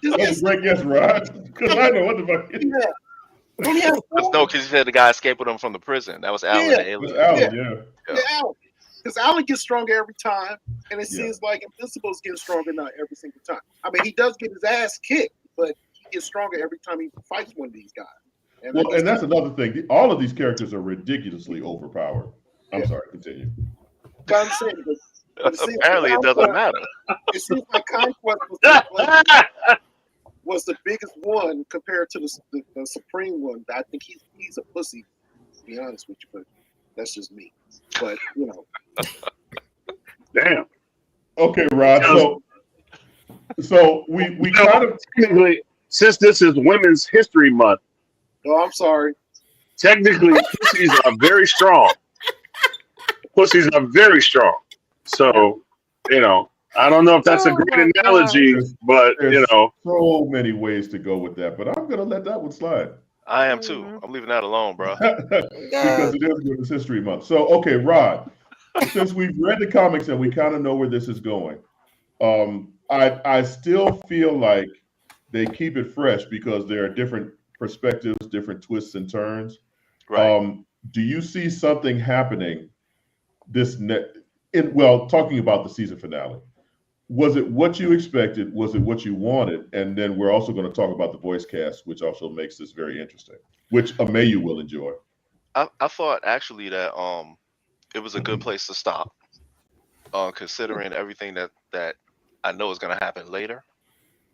Speaker 1: That was a great guess, Rod. Because I know what the fuck.
Speaker 6: Yeah.
Speaker 5: No, because you said the guy escaped with him from the prison. That was Alan the Alien.
Speaker 1: Alan,
Speaker 6: Yeah, Alan. Because Alan gets stronger every time, and it seems like Invincible's getting stronger now every single time. I mean, he does get his ass kicked, but he gets stronger every time he fights one of these guys.
Speaker 1: And that's another thing. All of these characters are ridiculously overpowered. I'm sorry, continue.
Speaker 6: But I'm saying, but
Speaker 5: apparently it doesn't matter.
Speaker 6: It seems like Conquest was the biggest one compared to the Supreme one. I think he's a pussy, to be honest with you, but that's just me. But
Speaker 3: Damn.
Speaker 1: Okay, Rod. So we kind of
Speaker 3: technically, since this is Women's History Month.
Speaker 6: Oh, I'm sorry.
Speaker 3: Technically, pussies are very strong. Pussies are very strong. So, I don't know if that's a great analogy, but
Speaker 1: so many ways to go with that. But I'm gonna let that one slide.
Speaker 5: I am too. I'm leaving that alone, bro.
Speaker 1: Because it is Women's History Month. So, okay, Rod, since we've read the comics and we kind of know where this is going, I still feel like they keep it fresh because there are different perspectives, different twists and turns.
Speaker 5: Right.
Speaker 1: Do you see something happening talking about the season finale? Was it what you expected? Was it what you wanted? And then we're also going to talk about the voice cast, which also makes this very interesting, which Amayou will enjoy.
Speaker 5: I thought actually that it was a good place to stop, considering everything that I know is going to happen later.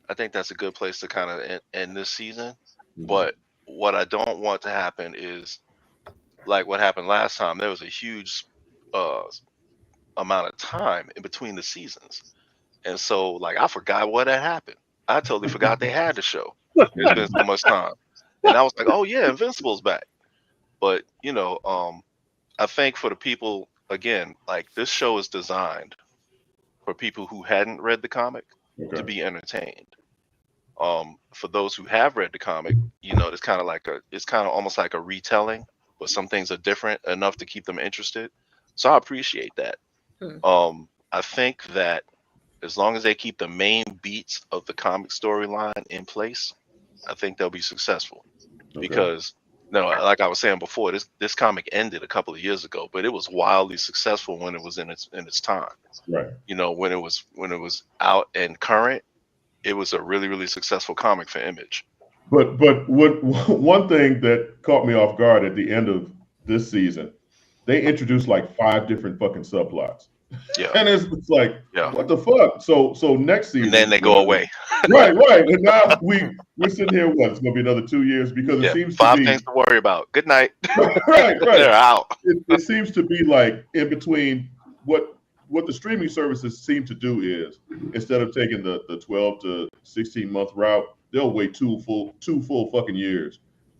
Speaker 5: I think that's a good place to kind of end this season. But what I don't want to happen is like what happened last time. There was a huge amount of time in between the seasons. And so, like, I forgot what had happened. I totally forgot they had the show. There's been so much time. And I was like, oh, yeah, Invincible's back. But I think for the people, again, like this show is designed for people who hadn't read the comic to be entertained. For those who have read the comic, it's kind of almost like a retelling, but some things are different enough to keep them interested. So I appreciate that. I think that as long as they keep the main beats of the comic storyline in place, I think they'll be successful. Because like I was saying before, this comic ended a couple of years ago, but it was wildly successful when it was in its time.
Speaker 1: Right.
Speaker 5: When it was out and current, it was a really, really successful comic for Image.
Speaker 1: But one thing that caught me off guard at the end of this season, they introduced like 5 different fucking subplots.
Speaker 5: Yeah.
Speaker 1: And it's like, what the fuck? So next season,
Speaker 5: and then they go away.
Speaker 1: Right. And now we're sitting here. It's going to be another 2 years because it seems
Speaker 5: 5
Speaker 1: to be
Speaker 5: things to worry about. Good night.
Speaker 1: right.
Speaker 5: They're out.
Speaker 1: It seems to be like in between what the streaming services seem to do is instead of taking the 12 to 16 month route, they'll wait two full fucking years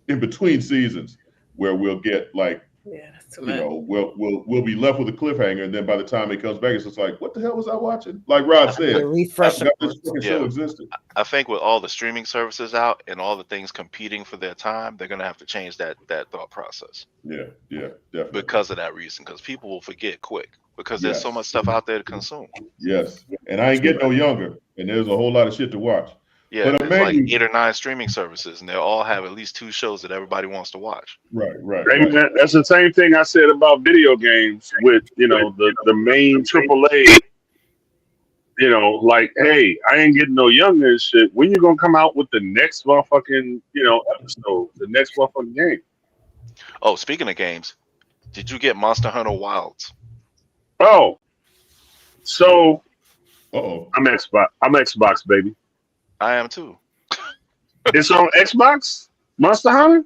Speaker 1: in between seasons where we'll get like.
Speaker 2: Yeah, that's too much.
Speaker 1: We'll be left with a cliffhanger, and then by the time it comes back, it's just like, what the hell was I watching? Like Rod said,
Speaker 4: refresh.
Speaker 1: This show existed.
Speaker 5: I think with all the streaming services out and all the things competing for their time, they're gonna have to change that thought process.
Speaker 1: Yeah, definitely.
Speaker 5: Because of that reason, because people will forget quick because there's so much stuff out there to consume.
Speaker 1: Yes, and I ain't getting no younger, and there's a whole lot of shit to watch.
Speaker 5: Yeah,
Speaker 1: but
Speaker 5: there's like 8 or 9 streaming services, and they all have at least 2 shows that everybody wants to watch.
Speaker 1: Right.
Speaker 3: That's the same thing I said about video games with, the main AAA, like, hey, I ain't getting no younger and shit. When you going to come out with the next motherfucking, episode, the next motherfucking game?
Speaker 5: Oh, speaking of games, did you get Monster Hunter Wilds?
Speaker 3: Oh, so I'm Xbox, baby.
Speaker 5: I am too.
Speaker 3: It's on Xbox, Monster Hunter.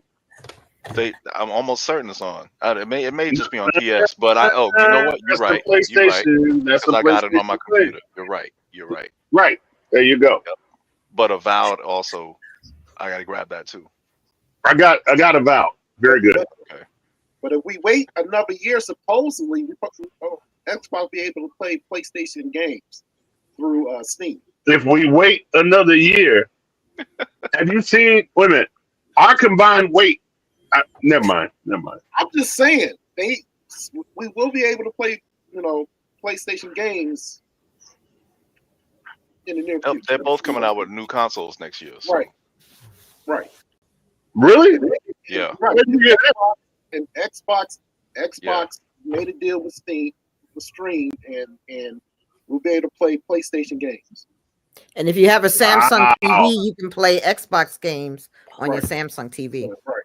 Speaker 5: I'm almost certain it's on. It may just be on PS, but you know what? You're right.
Speaker 3: That's
Speaker 5: I got it on my computer. You're right.
Speaker 3: Right. There you go.
Speaker 5: Yep. But Avowed also, I gotta grab that too.
Speaker 3: I got Avowed. Very good.
Speaker 5: Okay.
Speaker 6: But if we wait another year, supposedly Xbox will be able to play PlayStation games through Steam.
Speaker 3: If we wait another year, have you seen? Wait a minute. Our combined weight. Never mind.
Speaker 6: I'm just saying we will be able to play, PlayStation games in the near future.
Speaker 5: They're both coming out with new consoles next year. So.
Speaker 6: Right.
Speaker 3: Really?
Speaker 5: Yeah.
Speaker 6: Right. And Xbox made a deal with Steam, with Stream, and we'll be able to play PlayStation games.
Speaker 4: And if you have a Samsung TV, you can play Xbox games on your Samsung TV.
Speaker 6: Right.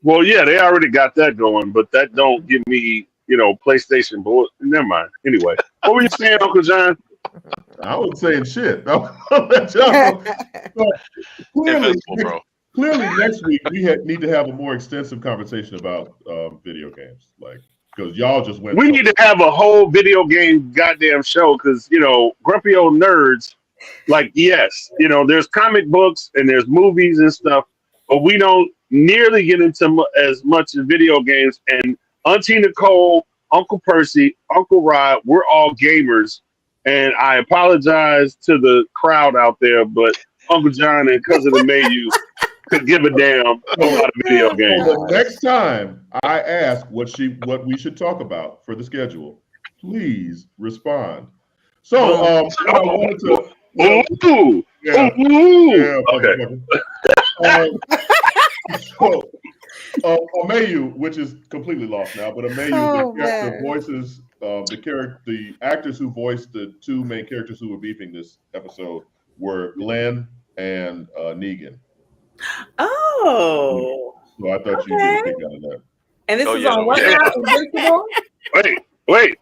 Speaker 3: Well, yeah, they already got that going, but that don't give me, PlayStation. But never mind. Anyway, what were you saying, Uncle John?
Speaker 1: I was saying shit. I'll let y'all know. Clearly, next week we need to have a more extensive conversation about video games, because y'all just went.
Speaker 3: We need to have a whole video game goddamn show, because grumpy old nerds. Yes, there's comic books and there's movies and stuff, but we don't nearly get into as much as video games. And Auntie Nicole, Uncle Percy, Uncle Rod, we're all gamers. And I apologize to the crowd out there, but Uncle John and Cousin Amayou could give a damn about video games.
Speaker 1: So the next time I ask what we should talk about for the schedule, please respond. So I wanted to.
Speaker 3: Okay.
Speaker 1: So, Amayou, which is completely lost now, but Amayou, the voices, the actors who voiced the 2 main characters who were beefing this episode were Glenn and Negan.
Speaker 2: Oh.
Speaker 1: So I thought you'd get a kick out of that.
Speaker 2: And this is on what now? Invincible?
Speaker 3: Wait.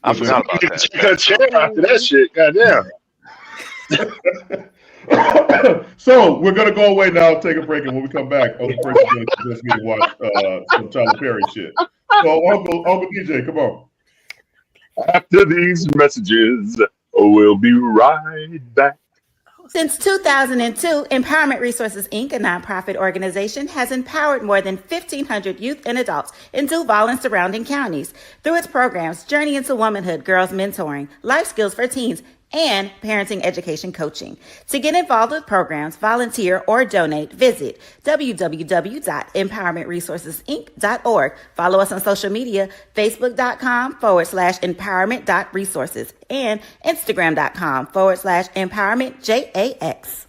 Speaker 5: I forgot about that.
Speaker 3: Cut chair after that shit. Goddamn.
Speaker 1: So we're gonna go away now, take a break, and when we come back, Uncle Percy is gonna convince me to watch some Tyler Perry shit. So Uncle DJ, come on.
Speaker 3: After these messages, we'll be right back.
Speaker 9: Since 2002, Empowerment Resources, Inc., a nonprofit organization, has empowered more than 1,500 youth and adults in Duval and surrounding counties. Through its programs, Journey into Womanhood, Girls Mentoring, Life Skills for Teens, and Parenting Education Coaching. To get involved with programs, volunteer, or donate, visit www.empowermentresourcesinc.org. Follow us on social media, facebook.com/empowerment.resources and instagram.com/empowermentJAX.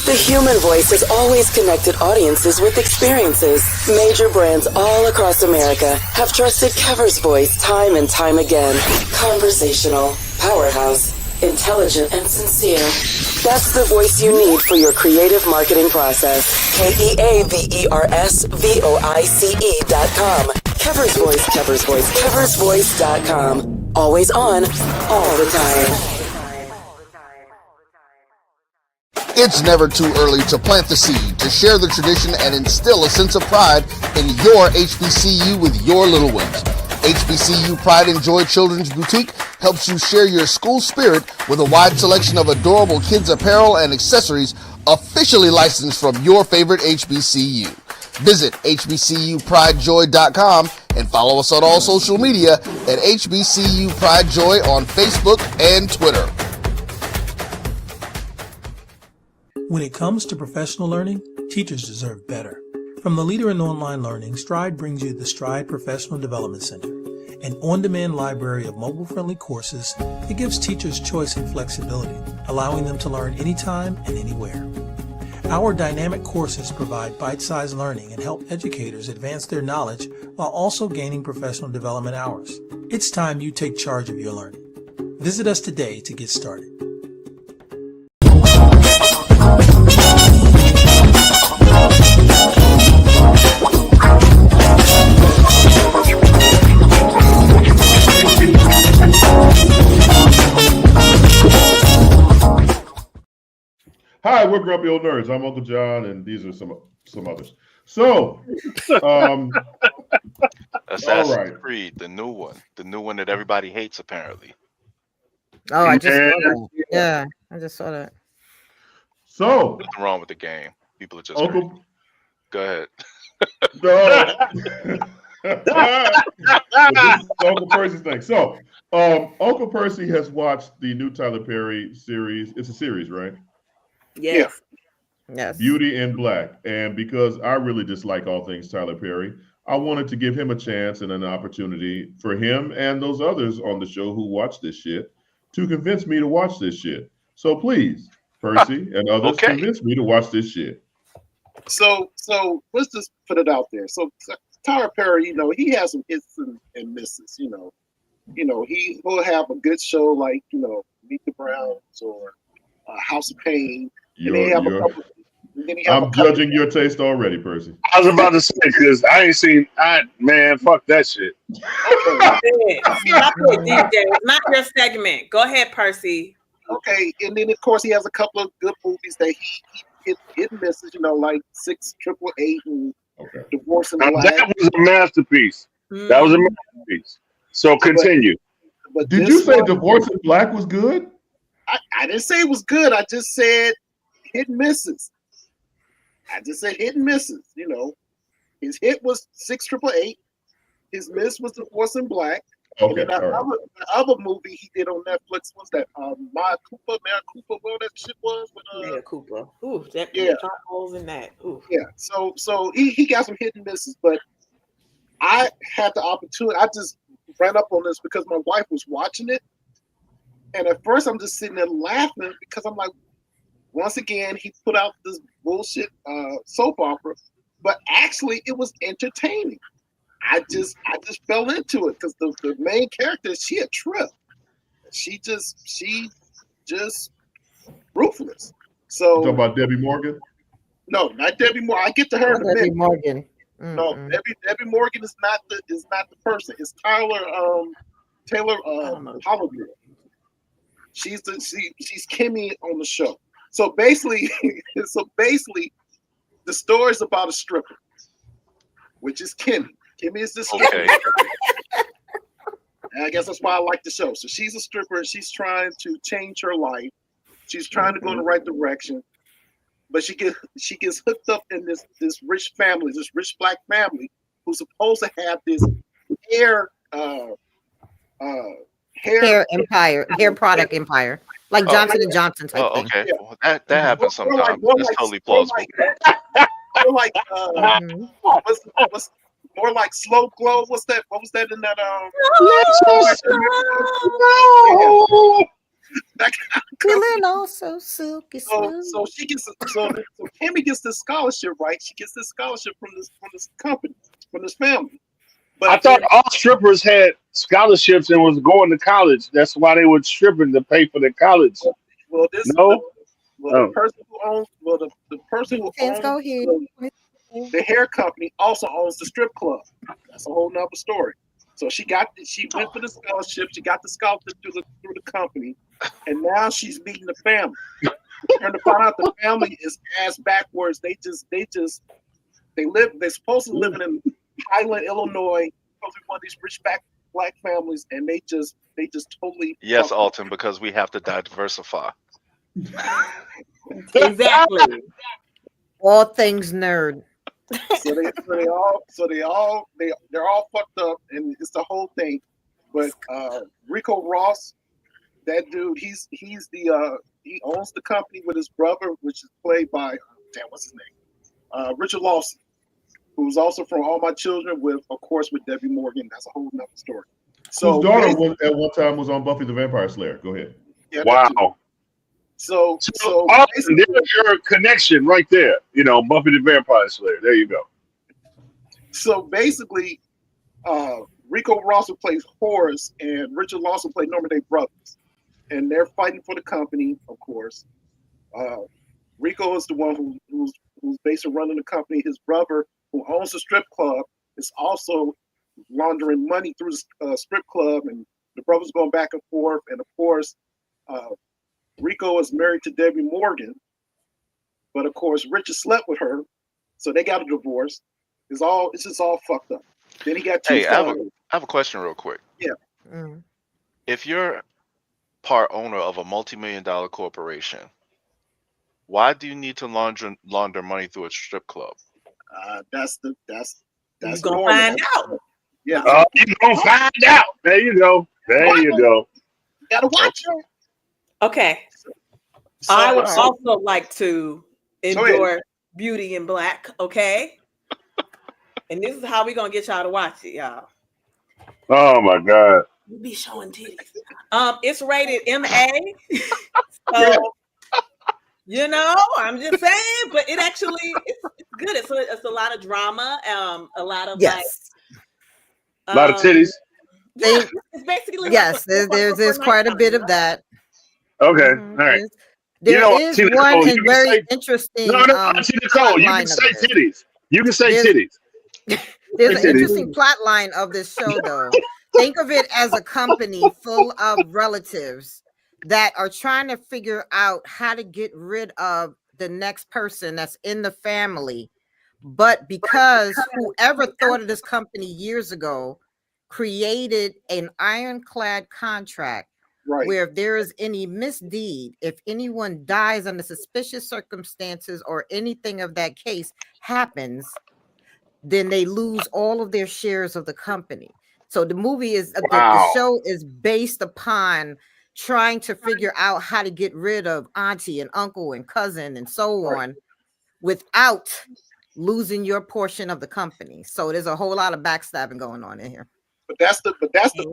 Speaker 10: The human voice has always connected audiences with experiences. Major brands all across America have trusted Kever's voice time and time again. Conversational, powerhouse, intelligent, and sincere. That's the voice you need for your creative marketing process. KEAVERSVOICE.com. Kever's Voice, Kever's Voice, KeversVoice.com. Always on, all the time.
Speaker 11: It's never too early to plant the seed, to share the tradition, and instill a sense of pride in your HBCU with your little ones. HBCU Pride and Joy Children's Boutique helps you share your school spirit with a wide selection of adorable kids' apparel and accessories officially licensed from your favorite HBCU. Visit hbcupridejoy.com and follow us on all social media at HBCU Pride Joy on Facebook and Twitter.
Speaker 12: When it comes to professional learning, teachers deserve better. From the leader in online learning, Stride brings you the Stride Professional Development Center, an on-demand library of mobile-friendly courses that gives teachers choice and flexibility, allowing them to learn anytime and anywhere. Our dynamic courses provide bite-sized learning and help educators advance their knowledge while also gaining professional development hours. It's time you take charge of your learning. Visit us today to get started.
Speaker 1: Hi, we're Grumpy Old Nerds. I'm Uncle John, and these are some others. So,
Speaker 5: Assassin's Creed, the new one that everybody hates, apparently.
Speaker 4: Oh, I just saw that. Yeah, I just saw that.
Speaker 1: So,
Speaker 5: nothing wrong with the game. People are just Go ahead.
Speaker 1: No. This is Uncle Percy's thing. So, Uncle Percy has watched the new Tyler Perry series. It's a series, right?
Speaker 2: Yes.
Speaker 4: Yes.
Speaker 1: Beauty in Black. And because I really dislike all things Tyler Perry, I wanted to give him a chance and an opportunity for him and those others on the show who watch this shit to convince me to watch this shit. So please, Percy and others, convince me to watch this shit.
Speaker 6: So let's just put it out there. So Tyler Perry, he has some hits and misses. He will have a good show like Meet the Browns or House of Pain.
Speaker 1: I'm judging your taste already, Percy.
Speaker 3: I was about to say, because I ain't seen, man, fuck that shit.
Speaker 2: Okay. DJ, not your segment. Go ahead, Percy.
Speaker 6: Okay, and then of course he has a couple of good movies that he hit and misses, like 688 and Divorce in the Black.
Speaker 3: That was a masterpiece. That was a masterpiece. So continue.
Speaker 6: But
Speaker 1: did you say Divorce in Black was good?
Speaker 6: I didn't say it was good. I just said hit and misses. I just said hit and misses. His hit was 6888. His miss was Divorce in Black.
Speaker 1: Okay.
Speaker 6: And the other movie he did on Netflix was that Maya Cooper, what that shit was.
Speaker 2: Maya Cooper. Ooh, that holes in that. Ooh.
Speaker 6: Yeah. So he got some hit and misses, but I had the opportunity. I just ran up on this because my wife was watching it. And at first, I'm just sitting there laughing because I'm like, once again, he put out this bullshit soap opera, but actually, it was entertaining. I just fell into it because the main character, she a trip. She just ruthless.
Speaker 1: You
Speaker 6: So
Speaker 1: talking about Debbie Morgan?
Speaker 6: no, not Debbie Morgan. I get to her in a
Speaker 4: Debbie
Speaker 6: minute.
Speaker 4: Morgan.
Speaker 6: No, Debbie Morgan is not the person. It's Taylor Holliday. She's Kimmy on the show. So basically, the story is about a stripper, which is Kimmy. Kimmy is this stripper.
Speaker 5: Okay.
Speaker 6: And I guess that's why I like the show. So she's a stripper and she's trying to change her life. She's trying to go in the right direction. But she gets hooked up in this rich family, this rich black family, who's supposed to have this hair
Speaker 4: product empire, like Johnson and Johnson type thing.
Speaker 5: Okay, well, that happens sometimes. That's totally plausible.
Speaker 6: More like what's more like Slow Glow? What was that in that
Speaker 4: Feeling all so silky smooth.
Speaker 6: So Kimmy gets this scholarship, right? She gets this scholarship from this company, from this family. But
Speaker 3: I thought all strippers had scholarships and was going to college. That's why they were stripping to pay for their college.
Speaker 6: Well, the person who owns the hair company also owns the strip club. That's a whole nother story. So she went for the scholarship. She got the scholarship through the company, and now she's meeting the family. And to find out the family is ass backwards. They're supposed to live in Highland, Illinois. Supposed to be one of these rich black families, and they just totally.
Speaker 5: Yes, Alton, because we have to diversify.
Speaker 2: Exactly.
Speaker 4: All things nerd.
Speaker 6: they're all fucked up, and it's the whole thing. But Rico Ross, that dude, he owns the company with his brother, which is played by what's his name? Richard Lawson, who's also from All My Children, with Debbie Morgan. That's a whole nother story. So
Speaker 1: whose daughter at one time was on Buffy the Vampire Slayer. Go ahead.
Speaker 6: Yeah,
Speaker 3: wow.
Speaker 6: So
Speaker 3: there's your connection right there. Buffy the Vampire Slayer. There you go.
Speaker 6: So basically, Rico Ross plays Horace, and Richard Lawson played Norman. They brothers, and they're fighting for the company, of course. Rico is the one who's basically running the company. His brother, who owns the strip club, is also laundering money through the strip club, and the brothers going back and forth. And of course, Rico is married to Debbie Morgan, but of course Richard slept with her, so they got a divorce. It's just all fucked up. Then he got two.
Speaker 5: Hey, I have a question real quick.
Speaker 6: Yeah.
Speaker 4: Mm.
Speaker 5: If you're part owner of a multi-million-dollar corporation, why do you need to launder money through a strip club?
Speaker 6: That's
Speaker 2: You're gonna find out.
Speaker 6: Yeah.
Speaker 3: You're gonna find out. There you go. There you go.
Speaker 6: You gotta watch it.
Speaker 2: Okay. I would also like to endure Beauty in Black, okay? And this is how we're gonna get y'all to watch it, y'all.
Speaker 3: Oh my God.
Speaker 2: We'll be showing titties. It's rated MA. So I'm just saying, but it actually it's good. It's a lot of drama, a lot of
Speaker 3: a lot of titties.
Speaker 2: Yeah, it's basically
Speaker 4: there's quite a bit of that.
Speaker 3: Okay, all right.
Speaker 4: There is one and very interesting.
Speaker 3: No, Nicole, you can say titties. You can say titties.
Speaker 4: There's an interesting plot line of this show, though. Think of it as a company full of relatives that are trying to figure out how to get rid of the next person that's in the family. But because whoever thought of this company years ago created an ironclad contract where if there is any misdeed, if anyone dies under suspicious circumstances or anything of that case happens, then they lose all of their shares of the company. So the movie is the show is based upon trying to figure out how to get rid of auntie and uncle and cousin and so on without losing your portion of the company. So there's a whole lot of backstabbing going on in here.
Speaker 6: But that's the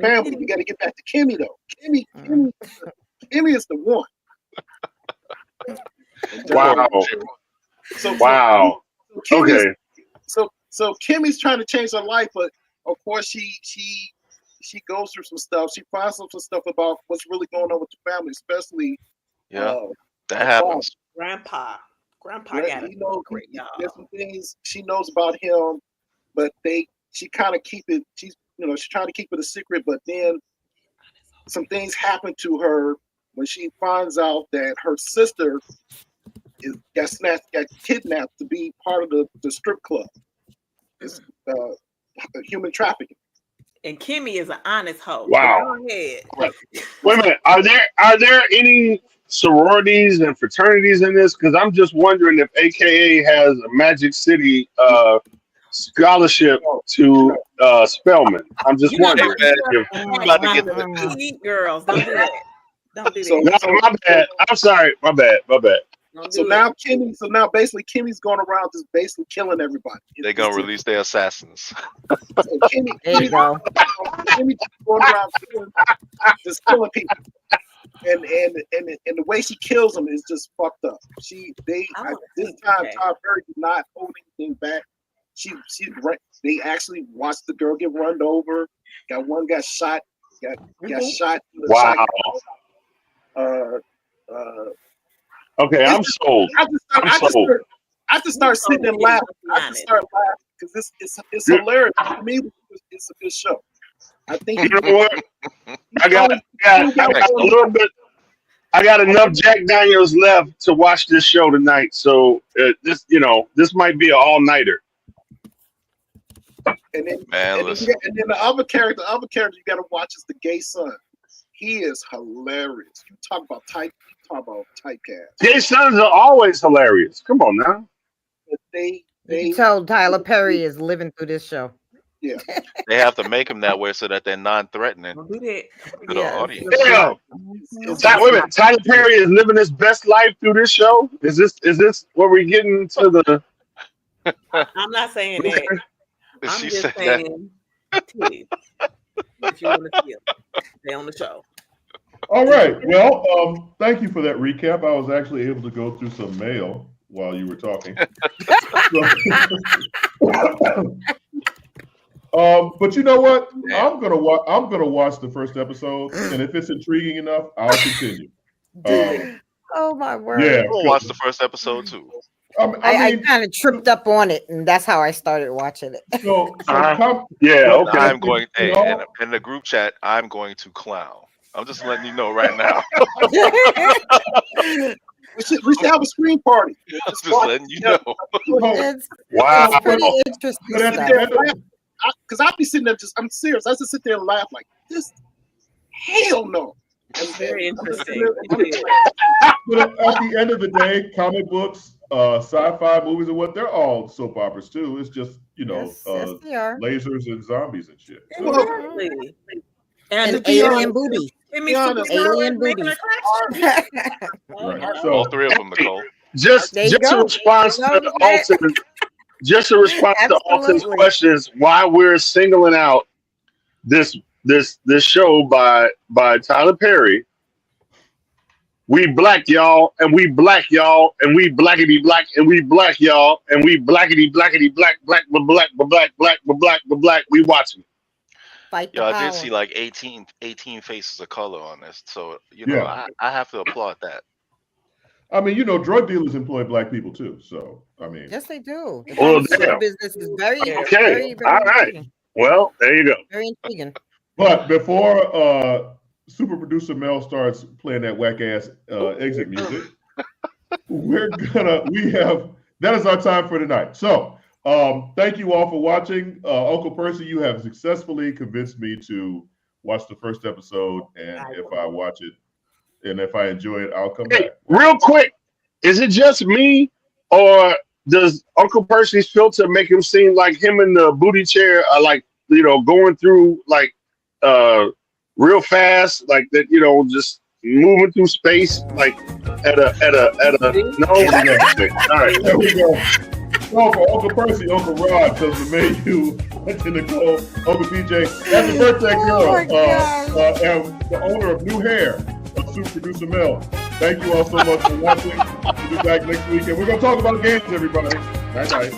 Speaker 6: family. We got to get back to Kimmy though. Kimmy is the one.
Speaker 3: Wow.
Speaker 6: So Kimmy's trying to change her life, but of course she goes through some stuff. She finds some stuff about what's really going on with the family, especially
Speaker 5: That happens.
Speaker 2: Grandpa got
Speaker 6: he knows
Speaker 2: great, y'all.
Speaker 6: there's some things she knows about him, but she kind of keep it. She's trying to keep it a secret, but then some things happen to her when she finds out that her sister got kidnapped to be part of the strip club. It's human trafficking.
Speaker 2: And Kimmy is an honest hoe.
Speaker 3: Wow.
Speaker 2: Go ahead.
Speaker 3: Wait a minute. Are there any sororities and fraternities in this? Because I'm just wondering if AKA has a Magic City scholarship to Spelman. I'm just wondering.
Speaker 2: Girls, don't do that. Don't do that.
Speaker 3: So, my bad. I'm sorry. My bad.
Speaker 6: So now basically Kimmy's going around just basically killing everybody.
Speaker 5: They're gonna release their assassins.
Speaker 6: So there you go. Kimmy going around just killing people. And the way she kills them is just fucked up. This time Todd Perry did not hold anything back. They actually watched the girl get run over. One got shot. Got shot.
Speaker 3: Wow. Okay, I'm sold.
Speaker 6: I just start sitting and laughing. I just start laughing because it's hilarious. To me, it's a good show. I think
Speaker 3: you know what? I got a little bit. I got enough Jack Daniels left to watch this show tonight. So this might be an all-nighter.
Speaker 6: And then the other character you got to watch is the gay son. He is hilarious. You talk about typecast.
Speaker 3: Gay sons are always hilarious. Come on now.
Speaker 4: You can tell Tyler Perry is living through this show.
Speaker 6: Yeah.
Speaker 5: They have to make them that way so that they're non-threatening to the audience.
Speaker 3: Yeah. Wait a minute. Tyler Perry is living his best life through this show. Is this where we're getting to the?
Speaker 2: I'm not saying that. I'm just saying, titties. If you want to feel, stay on the show.
Speaker 1: All right. Well, thank you for that recap. I was actually able to go through some mail while you were talking. But you know what? I'm gonna watch the first episode, and if it's intriguing enough, I'll continue.
Speaker 4: Oh my word!
Speaker 5: Yeah, we'll watch the first episode too.
Speaker 4: I kind of tripped up on it, and that's how I started watching it.
Speaker 3: Okay.
Speaker 5: I'm going in the group chat. I'm going to clown. I'm just letting you know right now.
Speaker 6: We should have a screen party.
Speaker 5: Just letting you know.
Speaker 3: Wow.
Speaker 4: It's pretty interesting stuff.
Speaker 6: Because I'd be sitting there I'm serious. I just sit there and laugh like this. Hell no.
Speaker 2: It's very interesting.
Speaker 1: But at the end of the day, comic books, sci-fi movies, and what they're all soap operas too. It's just lasers and zombies and shit.
Speaker 2: And
Speaker 4: alien boobies.
Speaker 2: Alien boobies.
Speaker 1: Right.
Speaker 5: So all three of them, Nicole.
Speaker 3: Just a response to Alton. Just a response to Alton's questions. Why we're singling out this show by Tyler Perry. We black y'all, and we black y'all, and we blackity black, and we black y'all, and we blackity blackity black black black black black black black. We watching.
Speaker 5: I did see like 18 faces of color on this, so I have to applaud that.
Speaker 1: I mean, drug dealers employ black people too. So I mean,
Speaker 4: yes, they do. The
Speaker 3: damn.
Speaker 4: business is very
Speaker 3: okay.
Speaker 4: very
Speaker 3: all right.
Speaker 4: intriguing.
Speaker 3: Well, there you go.
Speaker 4: Very intriguing.
Speaker 1: But before super producer Mel starts playing that whack ass exit music, that is our time for tonight. So thank you all for watching. Uncle Percy, you have successfully convinced me to watch the first episode, and if I watch it and if I enjoy it, I'll come back.
Speaker 3: Real quick, is it just me, or does Uncle Percy's filter make him seem like him in the booty chair are like going through like real fast, like that, just moving through space, like at a no. All right,
Speaker 1: there we go. So for Uncle Percy, Uncle Rod, Cousin Amayou, Auntie Nicole, Uncle PJ, happy birthday, girl, and the owner of New Hair, super producer Mel. Thank you all so much for watching. We'll be back next week, and we're gonna talk about games, everybody. Night night.